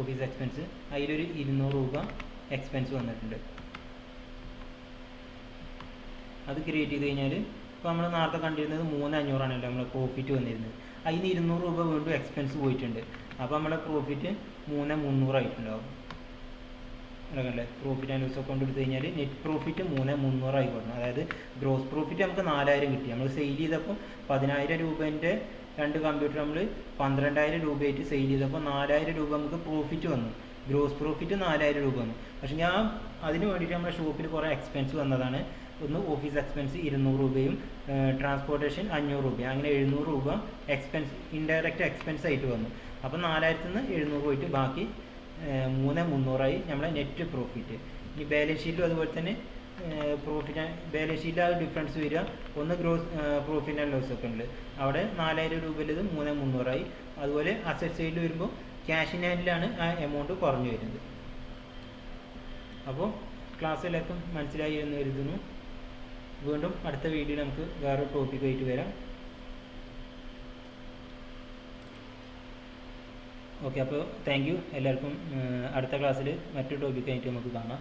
ഓഫീസ് എക്സ്പെൻസ് അതിലൊരു 200 രൂപ എക്സ്പെൻസ് വന്നിട്ടുണ്ട്. അത് ക്രിയേറ്റ് ചെയ്ത് കഴിഞ്ഞാൽ ഇപ്പോൾ നമ്മൾ നേരത്തെ കണ്ടിരുന്നത് 3500 നമ്മൾ പ്രോഫിറ്റ് വന്നിരുന്നത്. അതിന് 200 രൂപ വീണ്ടും എക്സ്പെൻസ് പോയിട്ടുണ്ട്. അപ്പോൾ നമ്മുടെ പ്രോഫിറ്റ് 3300 ആയിട്ടുണ്ടാവും. അല്ലേ, പ്രോഫിറ്റ് ആൻഡ് ലോസ് അക്കൗണ്ട് എടുത്തു കഴിഞ്ഞാൽ നെറ്റ് പ്രോഫിറ്റ് 3300 ആയി പറഞ്ഞു. അതായത് ഗ്രോസ് പ്രോഫിറ്റ് നമുക്ക് 4000 കിട്ടി. നമ്മൾ സെയിൽ ചെയ്തപ്പോൾ 10000 രൂപേൻ്റെ 2 കമ്പ്യൂട്ടർ നമ്മൾ 12000 രൂപയായിട്ട് സെയിൽ ചെയ്തപ്പോൾ 4000 രൂപ നമുക്ക് പ്രോഫിറ്റ് വന്നു. ഗ്രോസ് പ്രോഫിറ്റ് 4000 രൂപ വന്നു. പക്ഷെ ഞാൻ അതിന് വേണ്ടിയിട്ട് നമ്മുടെ ഷോപ്പിൽ കുറേ എക്സ്പെൻസ് വന്നതാണ്. ഒന്ന് ഓഫീസ് എക്സ്പെൻസ് 200 രൂപയും ട്രാൻസ്പോർട്ടേഷൻ 500 രൂപയും, അങ്ങനെ 700 രൂപ എക്സ്പെൻസ് ഇൻഡയറക്റ്റ് എക്സ്പെൻസ് ആയിട്ട് വന്നു. അപ്പോൾ 4000 നിന്ന് 700 പോയിട്ട് ബാക്കി 3300 നമ്മളെ നെറ്റ് പ്രോഫിറ്റ്. ഈ ബാലൻസ് ഷീറ്റും അതുപോലെ തന്നെ പ്രോഫിറ്റ് ബാലൻസ് ഷീറ്റിൽ ആ ഡിഫറൻസ് വരിക. ഒന്ന് ഗ്രോസ് പ്രോഫിറ്റ് ആൻഡ് ലോസ് ഒക്കെ ഉണ്ട്, അവിടെ 4000 രൂപയിലത് 3300. അതുപോലെ അസറ്റ് സൈഡിൽ വരുമ്പോൾ ക്യാഷ് ഇൻ ഹാൻഡിലാണ് ആ എമൗണ്ട് കുറഞ്ഞു വരുന്നത്. അപ്പോൾ ക്ലാസ് എല്ലാവർക്കും മനസ്സിലായി എന്ന് കരുതുന്നു. വീണ്ടും അടുത്ത വീഡിയോയിൽ നമുക്ക് വേറെ ടോപ്പിക്കായിട്ട് വരാം. ഓക്കെ, അപ്പോൾ താങ്ക് യു എല്ലാവർക്കും. അടുത്ത ക്ലാസ്സിൽ മറ്റൊരു ടോപ്പിക്കായിട്ട് നമുക്ക് കാണാം.